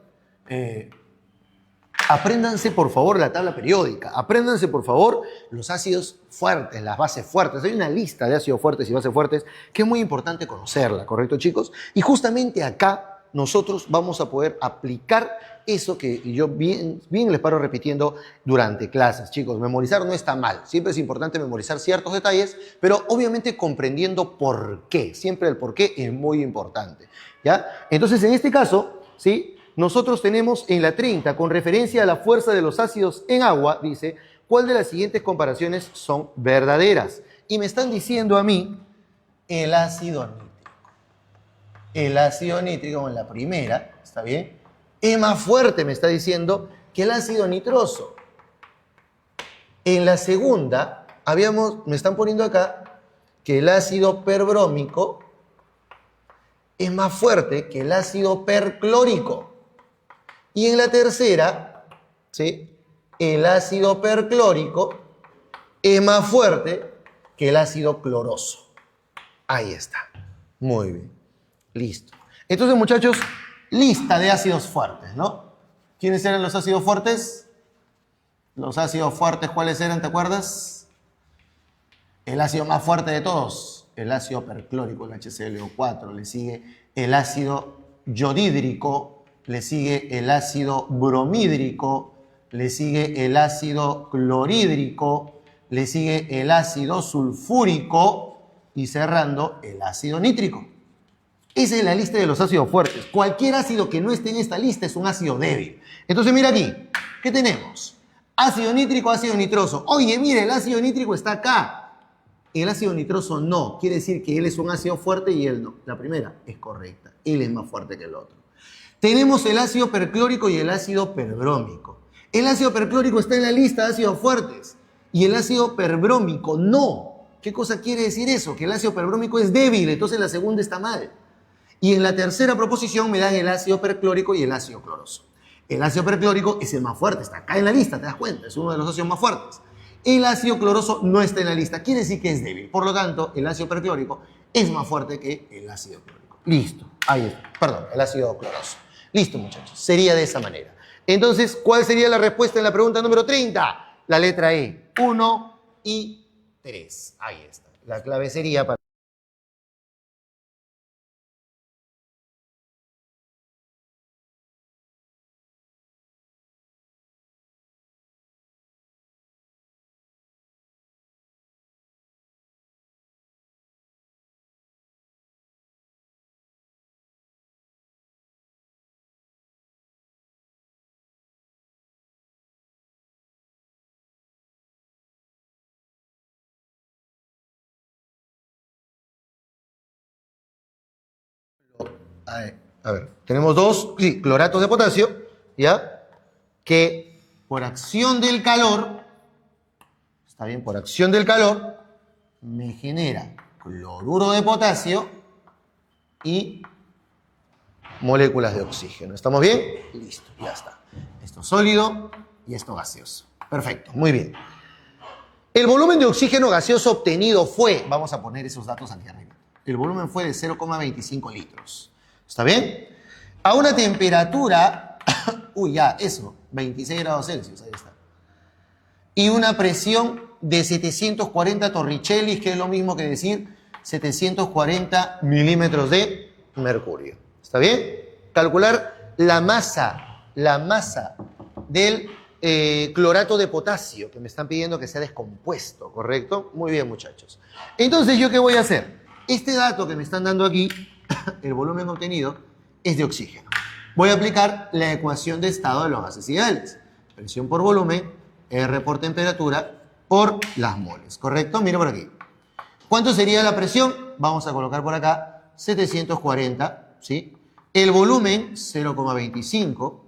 B: apréndanse por favor la tabla periódica, apréndanse por favor los ácidos fuertes, las bases fuertes. Hay una lista de ácidos fuertes y bases fuertes que es muy importante conocerla, ¿correcto, chicos? Y justamente acá nosotros vamos a poder aplicar eso que yo bien les paro repitiendo durante clases. Chicos, memorizar no está mal. Siempre es importante memorizar ciertos detalles, pero obviamente comprendiendo por qué. Siempre el por qué es muy importante, ¿ya? Entonces, en este caso, ¿sí? Nosotros tenemos en la 30, con referencia a la fuerza de los ácidos en agua, dice, ¿cuál de las siguientes comparaciones son verdaderas? Y me están diciendo a mí el ácido nítrico. El ácido nítrico en la primera, ¿está bien? Es más fuerte, me está diciendo, que el ácido nitroso. En la segunda, me están poniendo acá, que el ácido perbrómico es más fuerte que el ácido perclórico. Y en la tercera, ¿sí? El ácido perclórico es más fuerte que el ácido cloroso. Ahí está. Muy bien. Listo. Entonces, muchachos, lista de ácidos fuertes, ¿no? ¿Quiénes eran los ácidos fuertes? Los ácidos fuertes, ¿cuáles eran? ¿Te acuerdas? El ácido más fuerte de todos, el ácido perclórico, el HClO4. Le sigue el ácido yodídrico, le sigue el ácido bromídrico, le sigue el ácido clorhídrico, le sigue el ácido sulfúrico y cerrando el ácido nítrico. Esa es la lista de los ácidos fuertes. Cualquier ácido que no esté en esta lista es un ácido débil. Entonces mira aquí, ¿qué tenemos? Ácido nítrico, ácido nitroso. Oye, mira, el ácido nítrico está acá. El ácido nitroso no. Quiere decir que él es un ácido fuerte y él no. La primera es correcta. Él es más fuerte que el otro. Tenemos el ácido perclórico y el ácido perbrómico. El ácido perclórico está en la lista de ácidos fuertes y el ácido perbrómico no. ¿Qué cosa quiere decir eso? Que el ácido perbrómico es débil, entonces la segunda está mal. Y en la tercera proposición me dan el ácido perclórico y el ácido cloroso. El ácido perclórico es el más fuerte, está acá en la lista, te das cuenta, es uno de los ácidos más fuertes. El ácido cloroso no está en la lista, quiere decir que es débil. Por lo tanto, el ácido perclórico es más fuerte que el ácido clórico. Listo, ahí está. Perdón, el ácido cloroso. Listo, muchachos, sería de esa manera. Entonces, ¿cuál sería la respuesta en la pregunta número 30? La letra E, 1 y 3. Ahí está. La clave sería para... A ver, tenemos dos cloratos de potasio, ¿ya? Que por acción del calor, está bien, por acción del calor, me genera cloruro de potasio y moléculas de oxígeno. ¿Estamos bien? Listo, ya está. Esto sólido y esto gaseoso. Perfecto, muy bien. El volumen de oxígeno gaseoso obtenido fue, vamos a poner esos datos aquí arriba, el volumen fue de 0,25 litros. ¿Está bien? A una temperatura, uy, ya, eso, 26 grados Celsius, ahí está. Y una presión de 740 torricellis, que es lo mismo que decir 740 milímetros de mercurio. ¿Está bien? Calcular la masa del clorato de potasio, que me están pidiendo que sea descompuesto, ¿correcto? Muy bien, muchachos. Entonces, ¿yo qué voy a hacer? Este dato que me están dando aquí, el volumen obtenido, es de oxígeno. Voy a aplicar la ecuación de estado de los gases ideales. Presión por volumen, R por temperatura, por las moles, ¿correcto? Mira por aquí. ¿Cuánto sería la presión? Vamos a colocar por acá 740, ¿sí? El volumen, 0,25,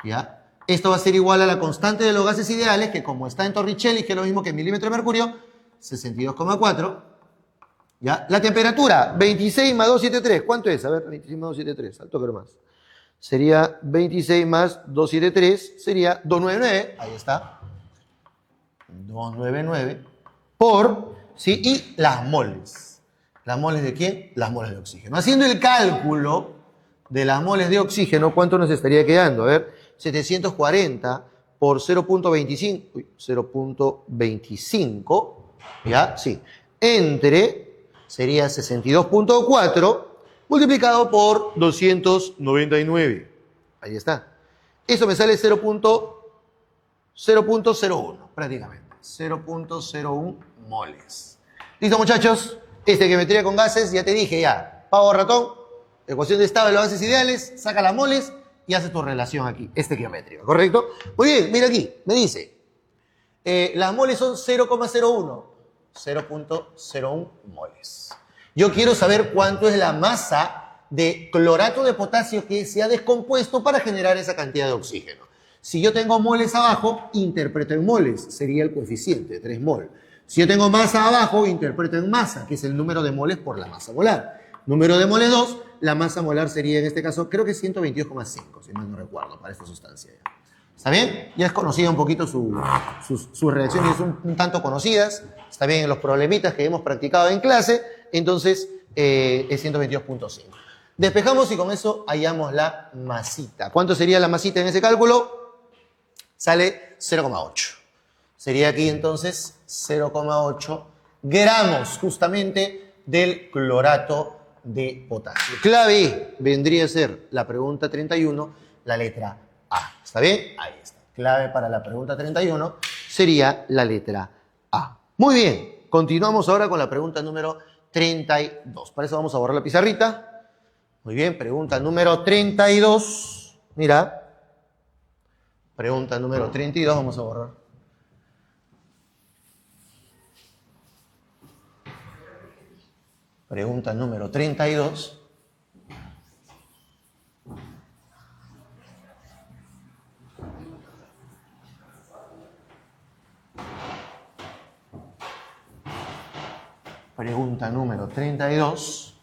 B: ¿ya? Esto va a ser igual a la constante de los gases ideales, que como está en Torricelli, que es lo mismo que en milímetro de mercurio, 62,4, ¿ya? La temperatura, 26 más 273, ¿cuánto es? A ver, 26 más 273, alto que más. Sería 26 más 273, sería 299, ahí está. 299 por, ¿sí? Y las moles. ¿Las moles de quién? Las moles de oxígeno. Haciendo el cálculo de las moles de oxígeno, ¿cuánto nos estaría quedando? A ver, 740 por 0.25, 0.25, ¿ya? Sí. Entre, sería 62.4 multiplicado por 299. Ahí está. Eso me sale 0.01 prácticamente. 0.01 moles. ¿Listo, muchachos? Geometría con gases, ya te dije ya. Pavo ratón, ecuación de estado de los gases ideales, saca las moles y hace tu relación aquí, geométrico, ¿correcto? Muy bien, mira aquí, me dice, las moles son 0,01, 0.01 moles. Yo quiero saber cuánto es la masa de clorato de potasio que se ha descompuesto para generar esa cantidad de oxígeno. Si yo tengo moles abajo, interpreto en moles, sería el coeficiente, 3 mol. Si yo tengo masa abajo, interpreto en masa, que es el número de moles por la masa molar. Número de moles 2, la masa molar sería en este caso, creo que 122,5, si mal no recuerdo, para esta sustancia. ¿Está bien? Ya es conocida un poquito sus reacciones, son un tanto conocidas. Está bien, en los problemitas que hemos practicado en clase, entonces es 122,5. Despejamos y con eso hallamos la masita. ¿Cuánto sería la masita en ese cálculo? Sale 0,8. Sería aquí entonces 0,8 gramos justamente del clorato de potasio. Clave vendría a ser la pregunta 31, la letra A. ¿Está bien? Ahí está. Clave para la pregunta 31 sería la letra A. Muy bien. Continuamos ahora con la pregunta número 32. Para eso vamos a borrar la pizarrita. Muy bien. Pregunta número 32. Mira. Pregunta número 32. Vamos a borrar. Pregunta número 32. Pregunta número 32.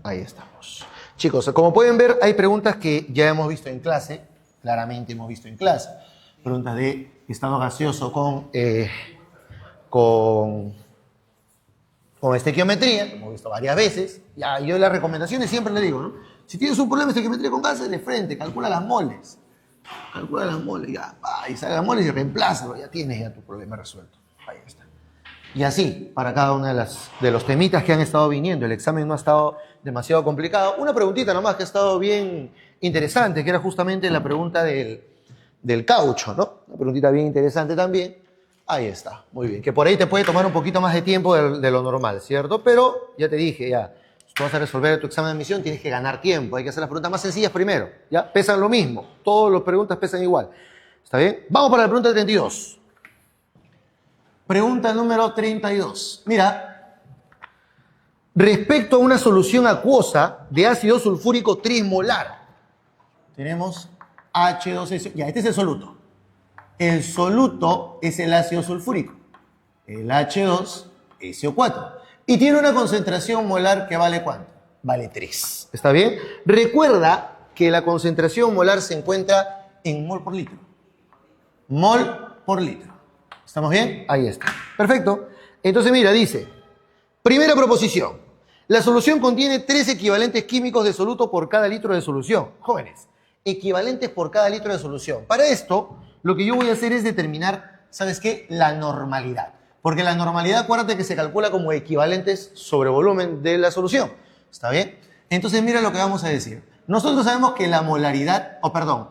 B: Ahí estamos. Chicos, como pueden ver, hay preguntas que ya hemos visto en clase. Claramente hemos visto en clase. Preguntas de estado gaseoso con estequiometría, que hemos visto varias veces. Ya, yo las recomendaciones siempre le digo, ¿no? Si tienes un problema de estequiometría con gases, de frente, calcula las moles. Calcula las moles, ya, y sale las moles y reemplázalo, ya tienes ya tu problema resuelto. Ahí está. Y así, para cada uno de los temitas que han estado viniendo, el examen no ha estado demasiado complicado. Una preguntita nomás que ha estado bien interesante, que era justamente la pregunta del caucho, ¿no? Una preguntita bien interesante también. Ahí está, muy bien. Que por ahí te puede tomar un poquito más de tiempo de lo normal, ¿cierto? Pero ya te dije, ya, si tú vas a resolver tu examen de admisión, tienes que ganar tiempo. Hay que hacer las preguntas más sencillas primero, ¿ya? Pesan lo mismo. Todas las preguntas pesan igual. ¿Está bien? Vamos para la pregunta 32. Pregunta número 32. Mira, respecto a una solución acuosa de ácido sulfúrico trismolar, tenemos H2SO. Ya, este es el soluto. El soluto es el ácido sulfúrico. El H2SO4. Y tiene una concentración molar que vale ¿cuánto? Vale 3. ¿Está bien? Recuerda que la concentración molar se encuentra en mol por litro. Mol por litro. ¿Estamos bien? Ahí está. Perfecto. Entonces mira, dice, primera proposición. La solución contiene 3 equivalentes químicos de soluto por cada litro de solución. Jóvenes, equivalentes por cada litro de solución. Para esto, lo que yo voy a hacer es determinar, ¿sabes qué? La normalidad. Porque la normalidad, acuérdate que se calcula como equivalentes sobre volumen de la solución. ¿Está bien? Entonces, mira lo que vamos a decir. Nosotros sabemos que la molaridad,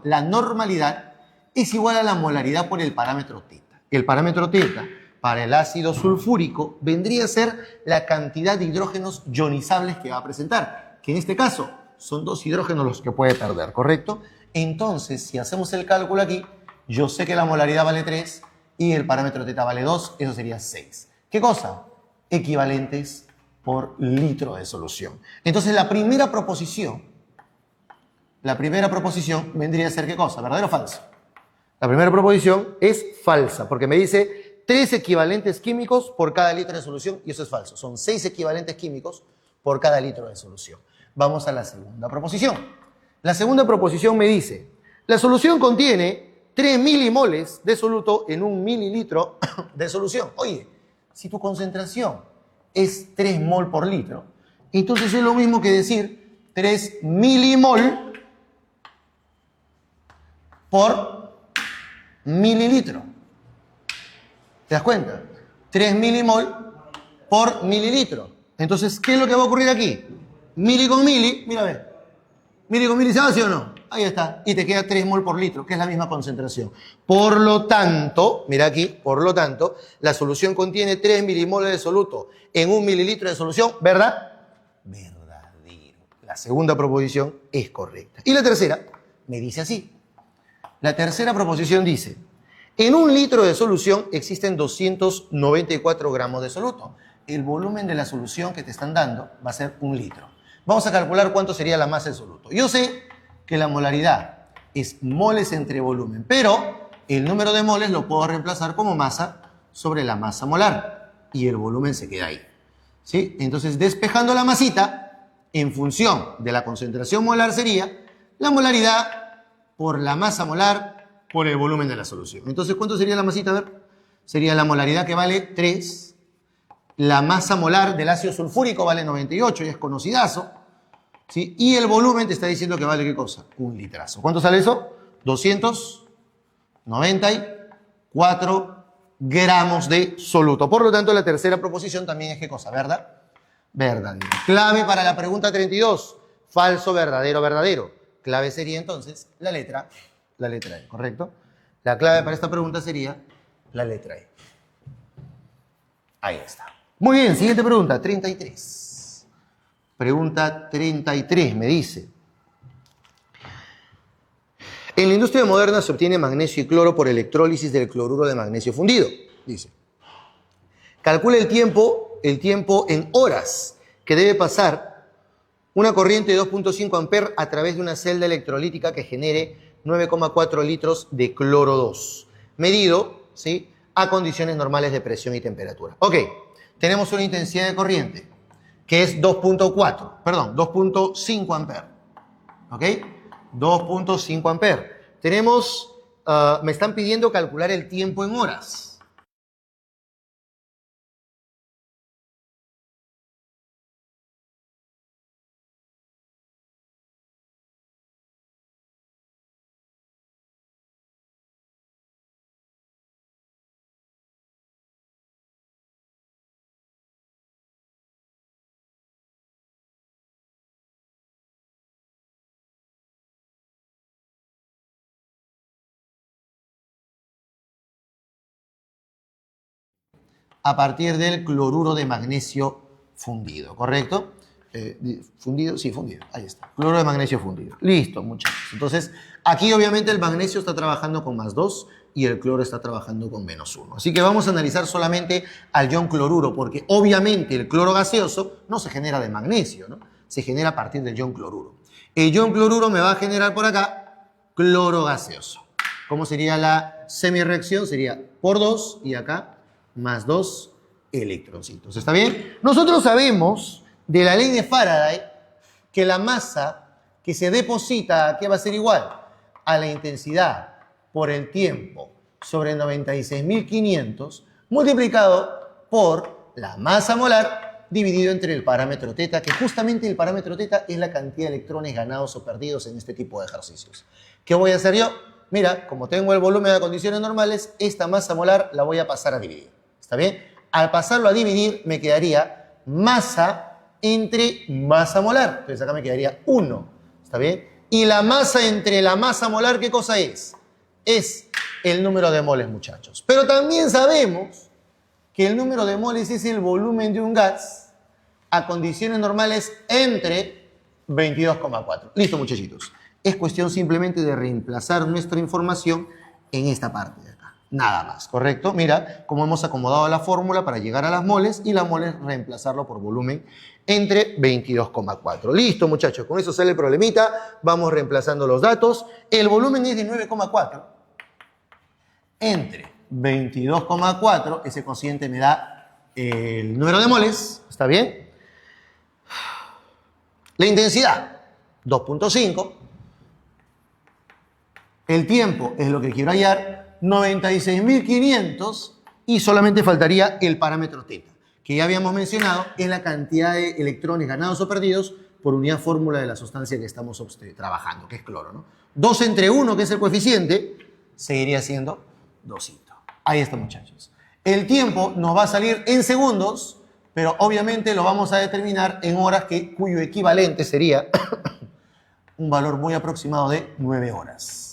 B: la normalidad es igual a la molaridad por el parámetro teta. El parámetro teta para el ácido sulfúrico vendría a ser la cantidad de hidrógenos ionizables que va a presentar, que en este caso son 2 hidrógenos los que puede perder, ¿correcto? Entonces, si hacemos el cálculo aquí, yo sé que la molaridad vale 3 y el parámetro teta vale 2, eso sería 6. ¿Qué cosa? Equivalentes por litro de solución. Entonces, la primera proposición vendría a ser ¿qué cosa? ¿Verdadero o falso? La primera proposición es falsa, porque me dice 3 equivalentes químicos por cada litro de solución, y eso es falso. Son 6 equivalentes químicos por cada litro de solución. Vamos a la segunda proposición. La segunda proposición me dice, la solución contiene 3 milimoles de soluto en 1 mililitro de solución. Oye, si tu concentración es 3 mol por litro, entonces es lo mismo que decir 3 milimol por mililitro. ¿Te das cuenta? 3 milimol por mililitro. Entonces, ¿qué es lo que va a ocurrir aquí? Mili con mili, mira a ver. Mili con mili, ¿se va, sí o no? Ahí está. Y te queda 3 mol por litro, que es la misma concentración. Por lo tanto, mira aquí, por lo tanto, la solución contiene 3 milimoles de soluto en 1 mililitro de solución, ¿verdad? Verdadero. La segunda proposición es correcta. Y la tercera me dice así. La tercera proposición dice, en 1 litro de solución existen 294 gramos de soluto. El volumen de la solución que te están dando va a ser 1 litro. Vamos a calcular cuánto sería la masa del soluto. Yo sé que la molaridad es moles entre volumen, pero el número de moles lo puedo reemplazar como masa sobre la masa molar y el volumen se queda ahí. ¿Sí? Entonces, despejando la masita, en función de la concentración molar sería la molaridad por la masa molar por el volumen de la solución. Entonces, ¿cuánto sería la masita? A ver, sería la molaridad que vale 3. La masa molar del ácido sulfúrico vale 98, ya es conocidazo. ¿Sí? Y el volumen te está diciendo que vale ¿qué cosa? 1 litrazo. ¿Cuánto sale eso? 294 gramos de soluto. Por lo tanto, la tercera proposición también es ¿qué cosa? ¿Verdad? Verdadero. Clave para la pregunta 32. Falso, verdadero, verdadero. Clave sería entonces la letra E, ¿correcto? La clave para esta pregunta sería la letra E. Ahí está. Muy bien, siguiente pregunta, 33. Pregunta 33 me dice. En la industria moderna se obtiene magnesio y cloro por electrólisis del cloruro de magnesio fundido. Dice. Calcula el tiempo en horas que debe pasar una corriente de 2.5 amperes a través de una celda electrolítica que genere 9,4 litros de cloro 2, medido, ¿sí?, a condiciones normales de presión y temperatura. Ok, tenemos una intensidad de corriente que es 2.5 amperes. ¿Ok? 2.5 amperes. Tenemos, me están pidiendo calcular el tiempo en horas. A partir del cloruro de magnesio fundido, ¿correcto? ¿Fundido? Sí, fundido. Ahí está. Cloruro de magnesio fundido. Listo, muchachos. Entonces, aquí obviamente el magnesio está trabajando con +2 y el cloro está trabajando con -1. Así que vamos a analizar solamente al ion cloruro, porque obviamente el cloro gaseoso no se genera de magnesio, ¿no? Se genera a partir del ion cloruro. El ion cloruro me va a generar por acá cloro gaseoso. ¿Cómo sería la semirreacción? Sería por 2 y acá +2 electroncitos. ¿Está bien? Nosotros sabemos de la ley de Faraday que la masa que se deposita, ¿qué va a ser igual? A la intensidad por el tiempo sobre 96.500 multiplicado por la masa molar dividido entre el parámetro teta, que justamente el parámetro teta es la cantidad de electrones ganados o perdidos en este tipo de ejercicios. ¿Qué voy a hacer yo? Mira, como tengo el volumen a condiciones normales, esta masa molar la voy a pasar a dividir. ¿Está bien? Al pasarlo a dividir, me quedaría masa entre masa molar. Entonces acá me quedaría 1. ¿Está bien? Y la masa entre la masa molar, ¿qué cosa es? Es el número de moles, muchachos. Pero también sabemos que el número de moles es el volumen de un gas a condiciones normales entre 22,4. Listo, muchachitos. Es cuestión simplemente de reemplazar nuestra información en esta parte de acá. Nada más, ¿correcto? Mira cómo hemos acomodado la fórmula para llegar a las moles y las moles reemplazarlo por volumen entre 22,4. Listo, muchachos. Con eso sale el problemita. Vamos reemplazando los datos. El volumen es de 9,4 entre 22,4. Ese cociente me da el número de moles. ¿Está bien? La intensidad, 2,5. El tiempo es lo que quiero hallar, 96.500, y solamente faltaría el parámetro teta, que ya habíamos mencionado, es la cantidad de electrones ganados o perdidos por unidad fórmula de la sustancia que estamos trabajando, que es cloro, ¿no? 2 entre 1, que es el coeficiente, seguiría siendo 2. Ahí está, muchachos. El tiempo nos va a salir en segundos, pero obviamente lo vamos a determinar en horas, cuyo equivalente sería un valor muy aproximado de 9 horas.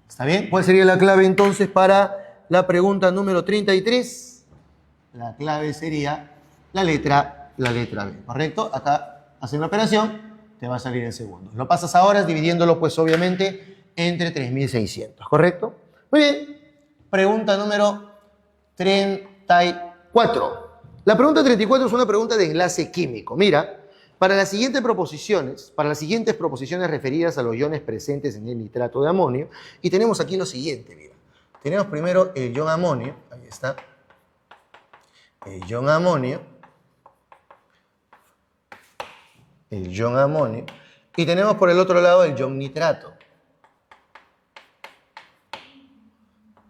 B: ¿Está bien? ¿Cuál sería la clave entonces para la pregunta número 33? La clave sería la letra B, ¿correcto? Acá haces la operación, te va a salir en segundos. Lo pasas a horas dividiéndolo pues obviamente entre 3.600, ¿correcto? Muy bien. Pregunta número 34. La pregunta 34 es una pregunta de enlace químico. Mira, para las siguientes proposiciones referidas a los iones presentes en el nitrato de amonio, y tenemos aquí lo siguiente, mira. Tenemos primero el ion amonio, ahí está, el ion amonio, y tenemos por el otro lado el ion nitrato.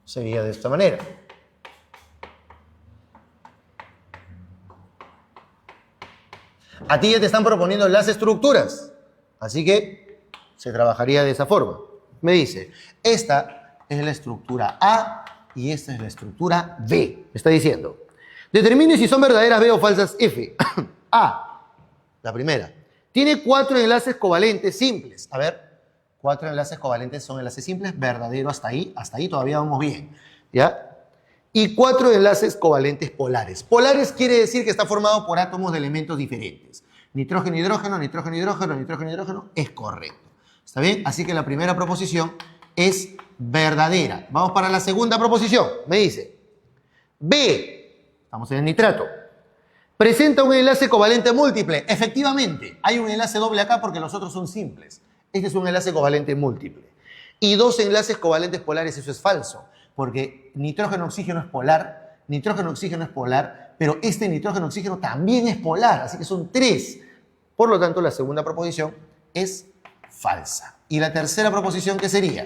B: Sería de esta manera. A ti ya te están proponiendo las estructuras, así que se trabajaría de esa forma. Me dice, esta es la estructura A y esta es la estructura B. Me está diciendo, determine si son verdaderas B o falsas F. A, la primera, tiene 4 enlaces covalentes simples. A ver, 4 enlaces covalentes son enlaces simples, verdadero hasta ahí todavía vamos bien, ¿ya? Y 4 enlaces covalentes polares. Polares quiere decir que está formado por átomos de elementos diferentes. Nitrógeno, hidrógeno, nitrógeno, hidrógeno, nitrógeno, hidrógeno, es correcto. ¿Está bien? Así que la primera proposición es verdadera. Vamos para la segunda proposición. Me dice, B, estamos en el nitrato, presenta un enlace covalente múltiple. Efectivamente, hay un enlace doble acá porque los otros son simples. Este es un enlace covalente múltiple. Y 2 enlaces covalentes polares, eso es falso. Porque nitrógeno-oxígeno es polar, nitrógeno-oxígeno es polar, pero este nitrógeno-oxígeno también es polar, así que son 3. Por lo tanto, la segunda proposición es falsa. ¿Y la tercera proposición qué sería?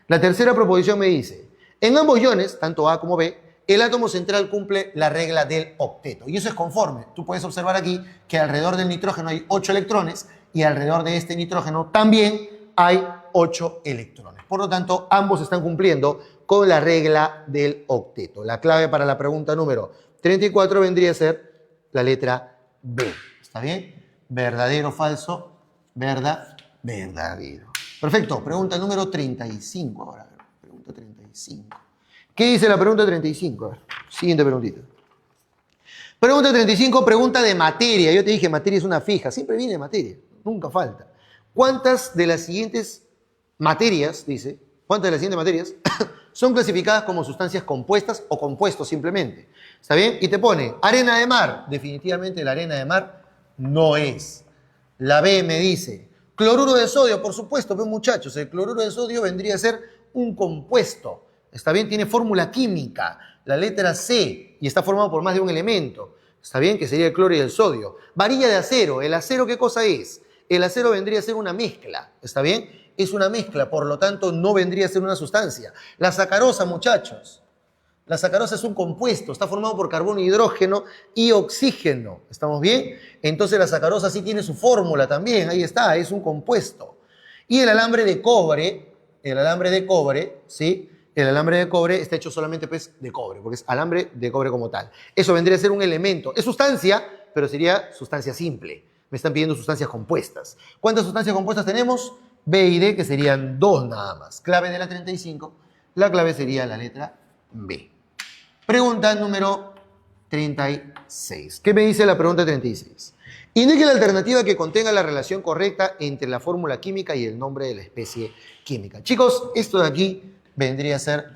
B: La tercera proposición me dice, en ambos iones, tanto A como B, el átomo central cumple la regla del octeto. Y eso es conforme. Tú puedes observar aquí que alrededor del nitrógeno hay 8 electrones y alrededor de este nitrógeno también hay 8 electrones. Por lo tanto, ambos están cumpliendo con la regla del octeto. La clave para la pregunta número 34 vendría a ser la B. ¿Está bien? Verdadero, falso, verdadero. Perfecto. Pregunta número 35 ahora. Pregunta 35. ¿Qué dice la pregunta 35? A ver, siguiente preguntita. Pregunta 35, pregunta de materia. Yo te dije, materia es una fija. Siempre viene de materia. Nunca falta. ¿Cuántas de las siguientes materias, dice, cuántas de las siguientes materias son clasificadas como sustancias compuestas o compuestos simplemente? ¿Está bien? Y te pone arena de mar. Definitivamente la arena de mar no es. La B me dice cloruro de sodio, por supuesto, pero muchachos, el cloruro de sodio vendría a ser un compuesto. ¿Está bien? Tiene fórmula química. La letra C y está formado por más de un elemento. ¿Está bien? Que sería el cloro y el sodio. Varilla de acero. ¿El acero qué cosa es? El acero vendría a ser una mezcla. ¿Está bien? Es una mezcla, por lo tanto no vendría a ser una sustancia. La sacarosa, muchachos. La sacarosa es un compuesto, está formado por carbono, hidrógeno y oxígeno. ¿Estamos bien? Entonces la sacarosa sí tiene su fórmula también, ahí está, es un compuesto. Y el alambre de cobre, ¿sí? El alambre de cobre está hecho solamente pues, de cobre, porque es alambre de cobre como tal. Eso vendría a ser un elemento. Es sustancia, pero sería sustancia simple. Me están pidiendo sustancias compuestas. ¿Cuántas sustancias compuestas tenemos? B y D, que serían 2 nada más. Clave de la 35, la clave sería la letra B. Pregunta número 36. ¿Qué me dice la pregunta 36? Indique la alternativa que contenga la relación correcta entre la fórmula química y el nombre de la especie química. Chicos, esto de aquí vendría a ser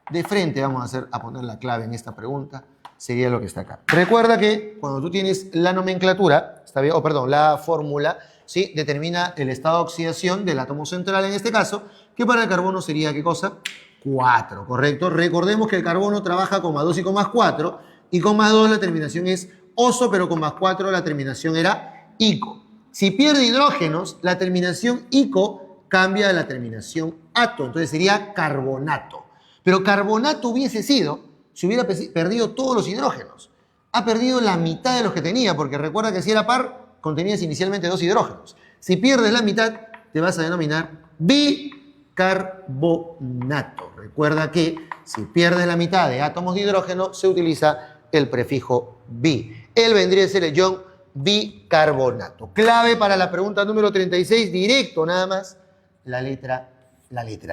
B: de frente. Vamos a poner la clave en esta pregunta. Sería lo que está acá. Recuerda que cuando tú tienes la nomenclatura, ¿está bien? La fórmula, ¿sí? Determina el estado de oxidación del átomo central en este caso, que para el carbono sería, ¿qué cosa? 4, ¿correcto? Recordemos que el carbono trabaja con más 2 y con más 4, y con más 2 la terminación es oso, pero con más 4 la terminación era ico. Si pierde hidrógenos, la terminación ico cambia a la terminación ato, entonces sería carbonato. Pero carbonato hubiese sido si hubiera perdido todos los hidrógenos. Ha perdido la mitad de los que tenía, porque recuerda que si era par, contenías inicialmente 2 hidrógenos. Si pierdes la mitad, te vas a denominar bicarbonato. Recuerda que si pierdes la mitad de átomos de hidrógeno, se utiliza el prefijo bi. Él vendría a ser el ion bicarbonato. Clave para la pregunta número 36, directo nada más, la letra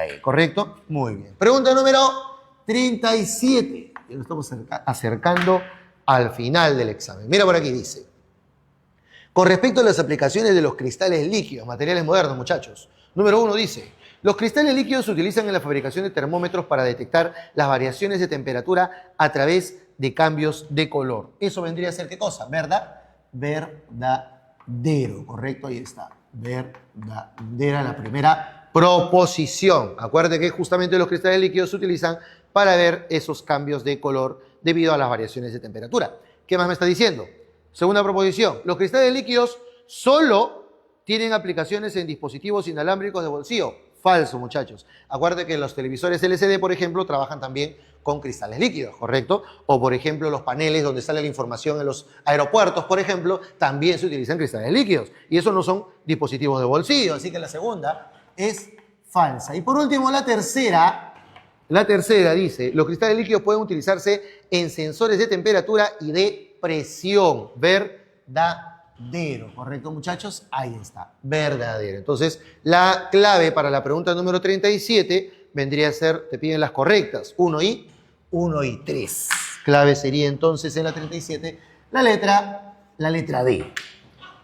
B: E, ¿correcto? Muy bien. Pregunta número 37. Ya nos estamos acercando al final del examen. Mira por aquí, dice. Con respecto a las aplicaciones de los cristales líquidos, materiales modernos, muchachos. Número 1 dice, los cristales líquidos se utilizan en la fabricación de termómetros para detectar las variaciones de temperatura a través de cambios de color. Eso vendría a ser, ¿qué cosa? ¿Verdad? Verdadero, ¿correcto? Ahí está. Verdadera, la primera proposición. Acuérdate que justamente los cristales líquidos se utilizan para ver esos cambios de color debido a las variaciones de temperatura. ¿Qué más me está diciendo? Segunda proposición. Los cristales líquidos solo tienen aplicaciones en dispositivos inalámbricos de bolsillo. Falso, muchachos. Acuérdate que los televisores LCD, por ejemplo, trabajan también con cristales líquidos, ¿correcto? O, por ejemplo, los paneles donde sale la información en los aeropuertos, por ejemplo, también se utilizan cristales líquidos. Y esos no son dispositivos de bolsillo. Así que la segunda es falsa. Y por último, la tercera dice, los cristales líquidos pueden utilizarse en sensores de temperatura y de presión. Verdadero, ¿correcto, muchachos? Ahí está, verdadero. Entonces, la clave para la pregunta número 37 vendría a ser, te piden las correctas, 1 y 3. Clave sería entonces en la 37 la letra D.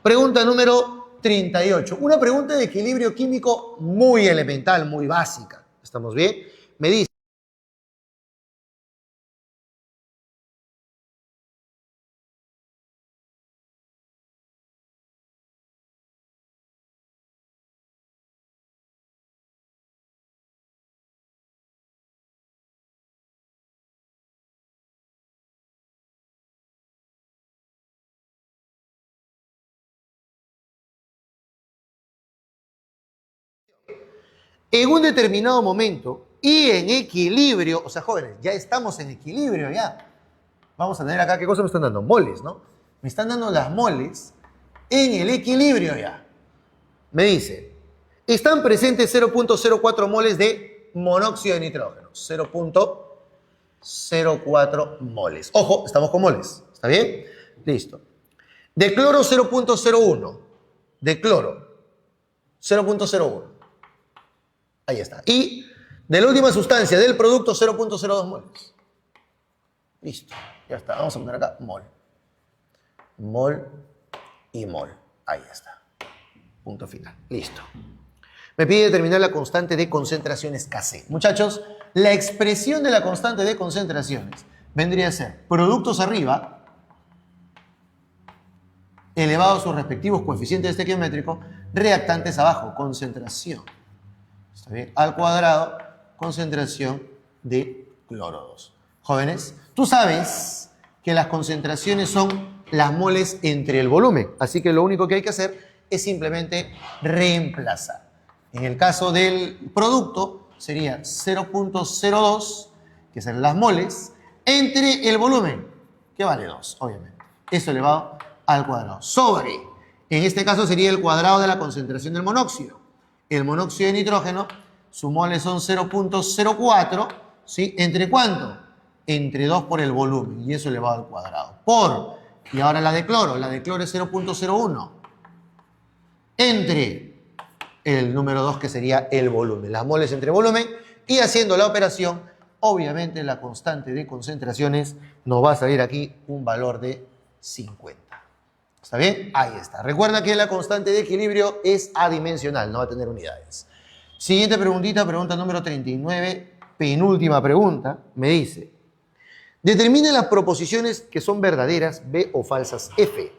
B: Pregunta número 38. Una pregunta de equilibrio químico muy elemental, muy básica. ¿Estamos bien? Me dice, en un determinado momento y en equilibrio, o sea, jóvenes, ya estamos en equilibrio ya. Vamos a tener acá, ¿qué cosa me están dando? Moles, ¿no? Me están dando las moles en el equilibrio ya. Me dice, están presentes 0.04 moles de monóxido de nitrógeno. 0.04 moles. Ojo, estamos con moles. ¿Está bien? Listo. De cloro 0.01. De cloro 0.01. Ahí está. Y de la última sustancia del producto 0.02 moles. Listo. Ya está. Vamos a poner acá mol. Mol y mol. Ahí está. Punto final. Listo. Me pide determinar la constante de concentraciones Kc. Muchachos, la expresión de la constante de concentraciones vendría a ser productos arriba elevado a sus respectivos coeficientes estequiométricos, reactantes abajo, concentración. ¿Está bien? Al cuadrado, concentración de cloro 2. Jóvenes, tú sabes que las concentraciones son las moles entre el volumen, así que lo único que hay que hacer es simplemente reemplazar. En el caso del producto sería 0.02 que serán las moles, entre el volumen, que vale 2, obviamente. Eso elevado al cuadrado. Sobre, en este caso sería el cuadrado de la concentración del monóxido. El monóxido de nitrógeno, sus moles son 0.04, ¿sí? ¿Entre cuánto? Entre 2 por el volumen, y eso elevado al cuadrado. Por, y ahora la de cloro es 0.01. Entre el número 2, que sería el volumen. Las moles entre volumen, y haciendo la operación, obviamente la constante de concentraciones nos va a salir aquí un valor de 50. ¿Está bien? Ahí está. Recuerda que la constante de equilibrio es adimensional, no va a tener unidades. Siguiente preguntita, pregunta número 39, penúltima pregunta, me dice: determine las proposiciones que son verdaderas, B o falsas, F.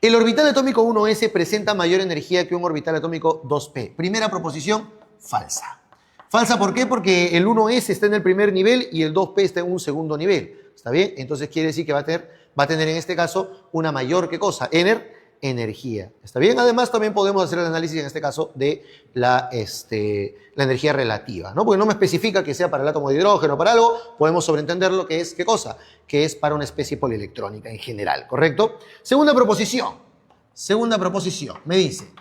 B: El orbital atómico 1s presenta mayor energía que un orbital atómico 2p. Primera proposición, falsa. Falsa, ¿por qué? Porque el 1s está en el primer nivel y el 2p está en un segundo nivel. ¿Está bien? Entonces quiere decir que va a tener en este caso una mayor, ¿qué cosa? Energía. ¿Está bien? Además también podemos hacer el análisis en este caso de la energía relativa, ¿no? Porque no me especifica que sea para el átomo de hidrógeno o para algo, podemos sobreentender lo que es, ¿qué cosa? Que es para una especie polielectrónica en general, ¿correcto? Segunda proposición, me dice: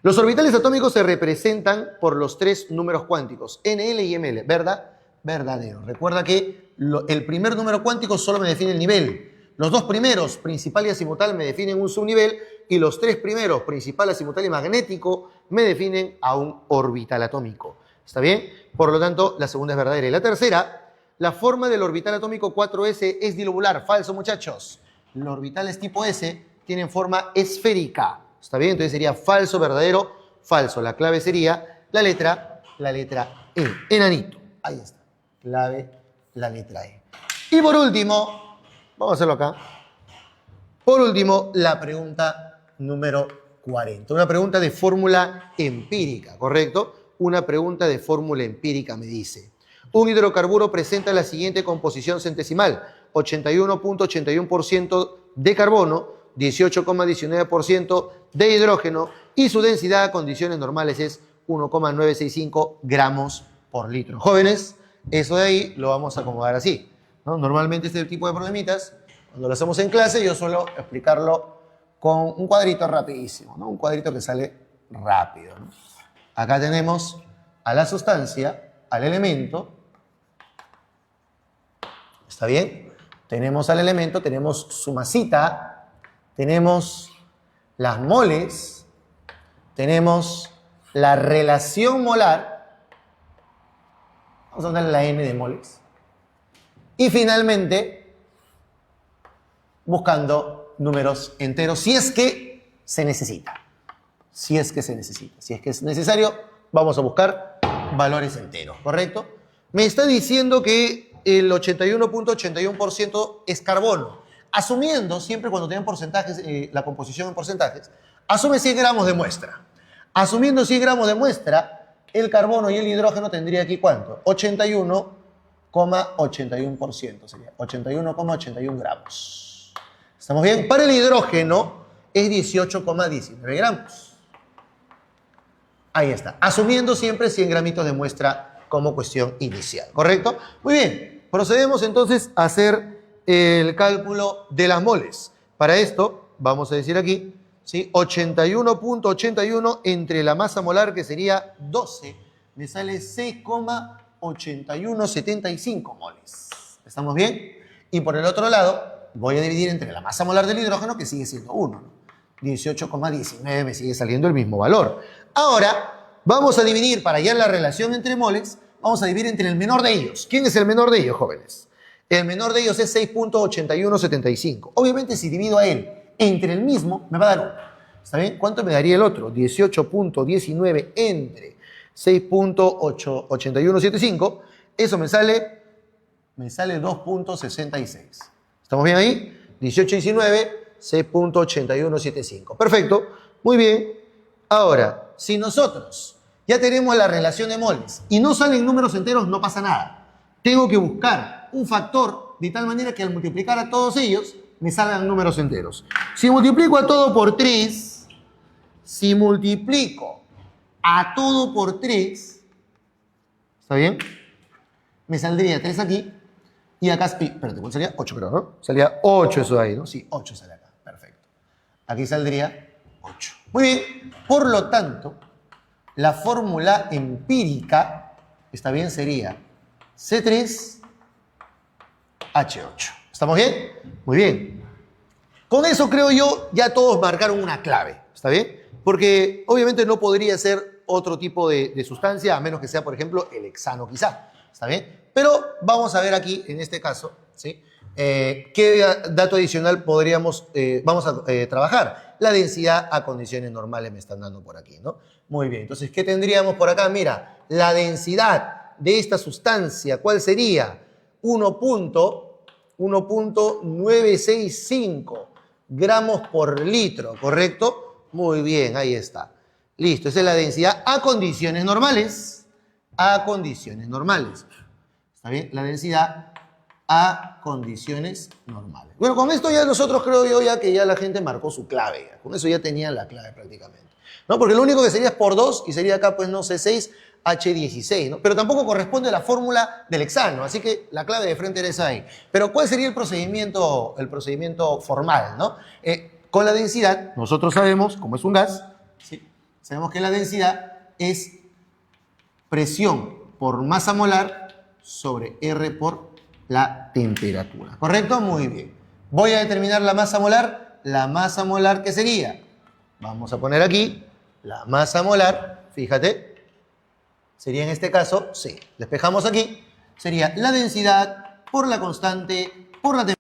B: los orbitales atómicos se representan por los 3 números cuánticos, NL y ML, ¿verdad? Verdadero. Recuerda que el primer número cuántico solo me define el nivel. Los 2 primeros, principal y azimutal, me definen un subnivel, y los 3 primeros, principal, azimutal y magnético, me definen a un orbital atómico. ¿Está bien? Por lo tanto, la segunda es verdadera. Y la tercera, la forma del orbital atómico 4s es dilobular. Falso, muchachos. Los orbitales tipo S tienen forma esférica. ¿Está bien? Entonces sería falso, verdadero, falso. La clave sería la letra E. Enanito. Ahí está. Clave, la letra E. Y por último, vamos a hacerlo acá. Por último, la pregunta número 40. Una pregunta de fórmula empírica, ¿correcto? Una pregunta de fórmula empírica me dice: un hidrocarburo presenta la siguiente composición centesimal: 81.81% de carbono, 18,19% de hidrógeno, y su densidad a condiciones normales es 1,965 gramos por litro. Jóvenes, eso de ahí lo vamos a acomodar así, ¿no? Normalmente este tipo de problemitas, cuando lo hacemos en clase, yo suelo explicarlo con un cuadrito rapidísimo, ¿no? Un cuadrito que sale rápido, ¿no? Acá tenemos a la sustancia, al elemento. ¿Está bien? Tenemos al elemento, tenemos su masita, tenemos las moles, tenemos la relación molar. Vamos a ponerle la N de moles. Y finalmente, buscando números enteros, si es que se necesita. Si es que es necesario, vamos a buscar valores enteros, ¿correcto? Me está diciendo que el 81.81% es carbono. Asumiendo, siempre cuando tienen porcentajes, la composición en porcentajes, asume 100 gramos de muestra. Asumiendo 100 gramos de muestra, el carbono y el hidrógeno tendría aquí ¿cuánto? 81,81%, sería 81,81 gramos. ¿Estamos bien? Para el hidrógeno es 18,19 gramos. Ahí está. Asumiendo siempre 100 gramitos de muestra como cuestión inicial, ¿correcto? Muy bien. Procedemos entonces a hacer el cálculo de las moles. Para esto, vamos a decir aquí, ¿sí? 81.81 entre la masa molar, que sería 12, me sale 6,8175 moles. ¿Estamos bien? Y por el otro lado, voy a dividir entre la masa molar del hidrógeno, que sigue siendo 1, ¿no? 18,19 me sigue saliendo el mismo valor. Ahora, vamos a dividir, para hallar la relación entre moles, vamos a dividir entre el menor de ellos. ¿Quién es el menor de ellos, jóvenes? El menor de ellos es 6.8175. Obviamente, si divido a él entre el mismo, me va a dar 1. ¿Está bien? ¿Cuánto me daría el otro? 18.19 entre 6.8175. Eso me sale 2.66. ¿Estamos bien ahí? 18.19, 6.8175. Perfecto. Muy bien. Ahora, si nosotros ya tenemos la relación de moles y no salen números enteros, no pasa nada. Tengo que buscar un factor de tal manera que al multiplicar a todos ellos me salgan números enteros. Si multiplico a todo por 3, ¿está bien? me saldría 3 aquí. Y acá, espérate, ¿cuál salía? 8 creo, ¿no? Salía 8 eso de ahí, ¿no? Sí, 8 sale acá. Perfecto. Aquí saldría 8. Muy bien. Por lo tanto, la fórmula empírica, está bien, sería C3H8. ¿Estamos bien? Muy bien. Con eso creo yo ya todos marcaron una clave. ¿Está bien? Porque obviamente no podría ser otro tipo de sustancia, a menos que sea, por ejemplo, el hexano quizá. ¿Está bien? Pero vamos a ver aquí, en este caso, ¿sí? ¿Qué dato adicional vamos a trabajar? La densidad a condiciones normales me están dando por aquí, ¿no? Muy bien, entonces, ¿qué tendríamos por acá? Mira, la densidad de esta sustancia, ¿cuál sería? 1.965 gramos por litro, ¿correcto? Muy bien, ahí está. Listo, esa es la densidad a condiciones normales. A condiciones normales. ¿Está bien? La densidad a condiciones normales. Bueno, con esto ya nosotros creo yo ya que ya la gente marcó su clave. Ya. Con eso ya tenían la clave prácticamente. ¿No? Porque lo único que sería es por 2 y sería acá pues no C6H16, ¿no? Pero tampoco corresponde a la fórmula del hexano, así que la clave de frente era esa ahí. Pero ¿cuál sería el procedimiento formal, ¿no? Con la densidad, nosotros sabemos, como es un gas, ¿sí? Sabemos que la densidad es presión por masa molar sobre R por la temperatura. ¿Correcto? Muy bien. Voy a determinar la masa molar. La masa molar, ¿qué sería? Vamos a poner aquí la masa molar, fíjate, sería en este caso C. Despejamos aquí, sería la densidad por la constante por la temperatura.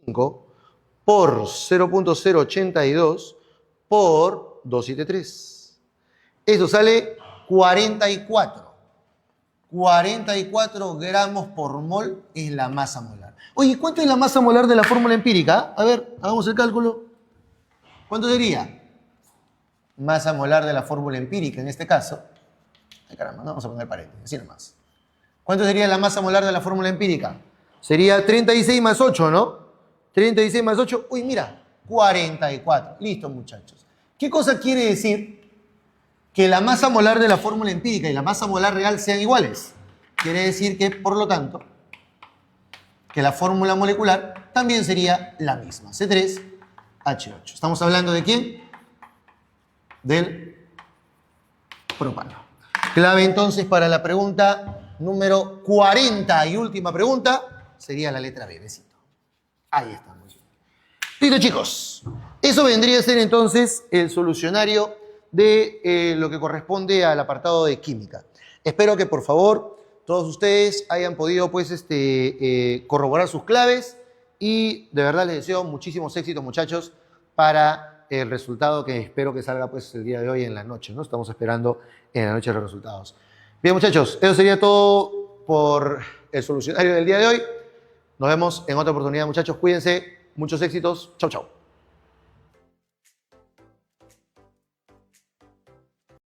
B: 5 por 0.082 por 273. Eso sale 44. 44 gramos por mol es la masa molar. Oye, ¿cuánto es la masa molar de la fórmula empírica? A ver, hagamos el cálculo. ¿Cuánto sería? Masa molar de la fórmula empírica en este caso. Ay, caramba, no vamos a poner paréntesis, así nomás. ¿Cuánto sería la masa molar de la fórmula empírica? Sería 36 más 8, ¿no? 36 más 8, uy, mira, 44. Listo, muchachos. ¿Qué cosa quiere decir que la masa molar de la fórmula empírica y la masa molar real sean iguales? Quiere decir que, por lo tanto, que la fórmula molecular también sería la misma, C3H8. ¿Estamos hablando de quién? Del propano. Clave entonces para la pregunta número 40 y última pregunta sería la letra B, besito. Ahí está, muy bien. Listo, chicos. Eso vendría a ser entonces el solucionario de lo que corresponde al apartado de química. Espero que por favor todos ustedes hayan podido pues corroborar sus claves y de verdad les deseo muchísimos éxitos, muchachos, para el resultado que espero que salga pues el día de hoy en la noche, ¿no? Estamos esperando en la noche los resultados. Bien, muchachos, eso sería todo por el solucionario del día de hoy. Nos vemos en otra oportunidad, muchachos. Cuídense. Muchos éxitos. Chau, chau.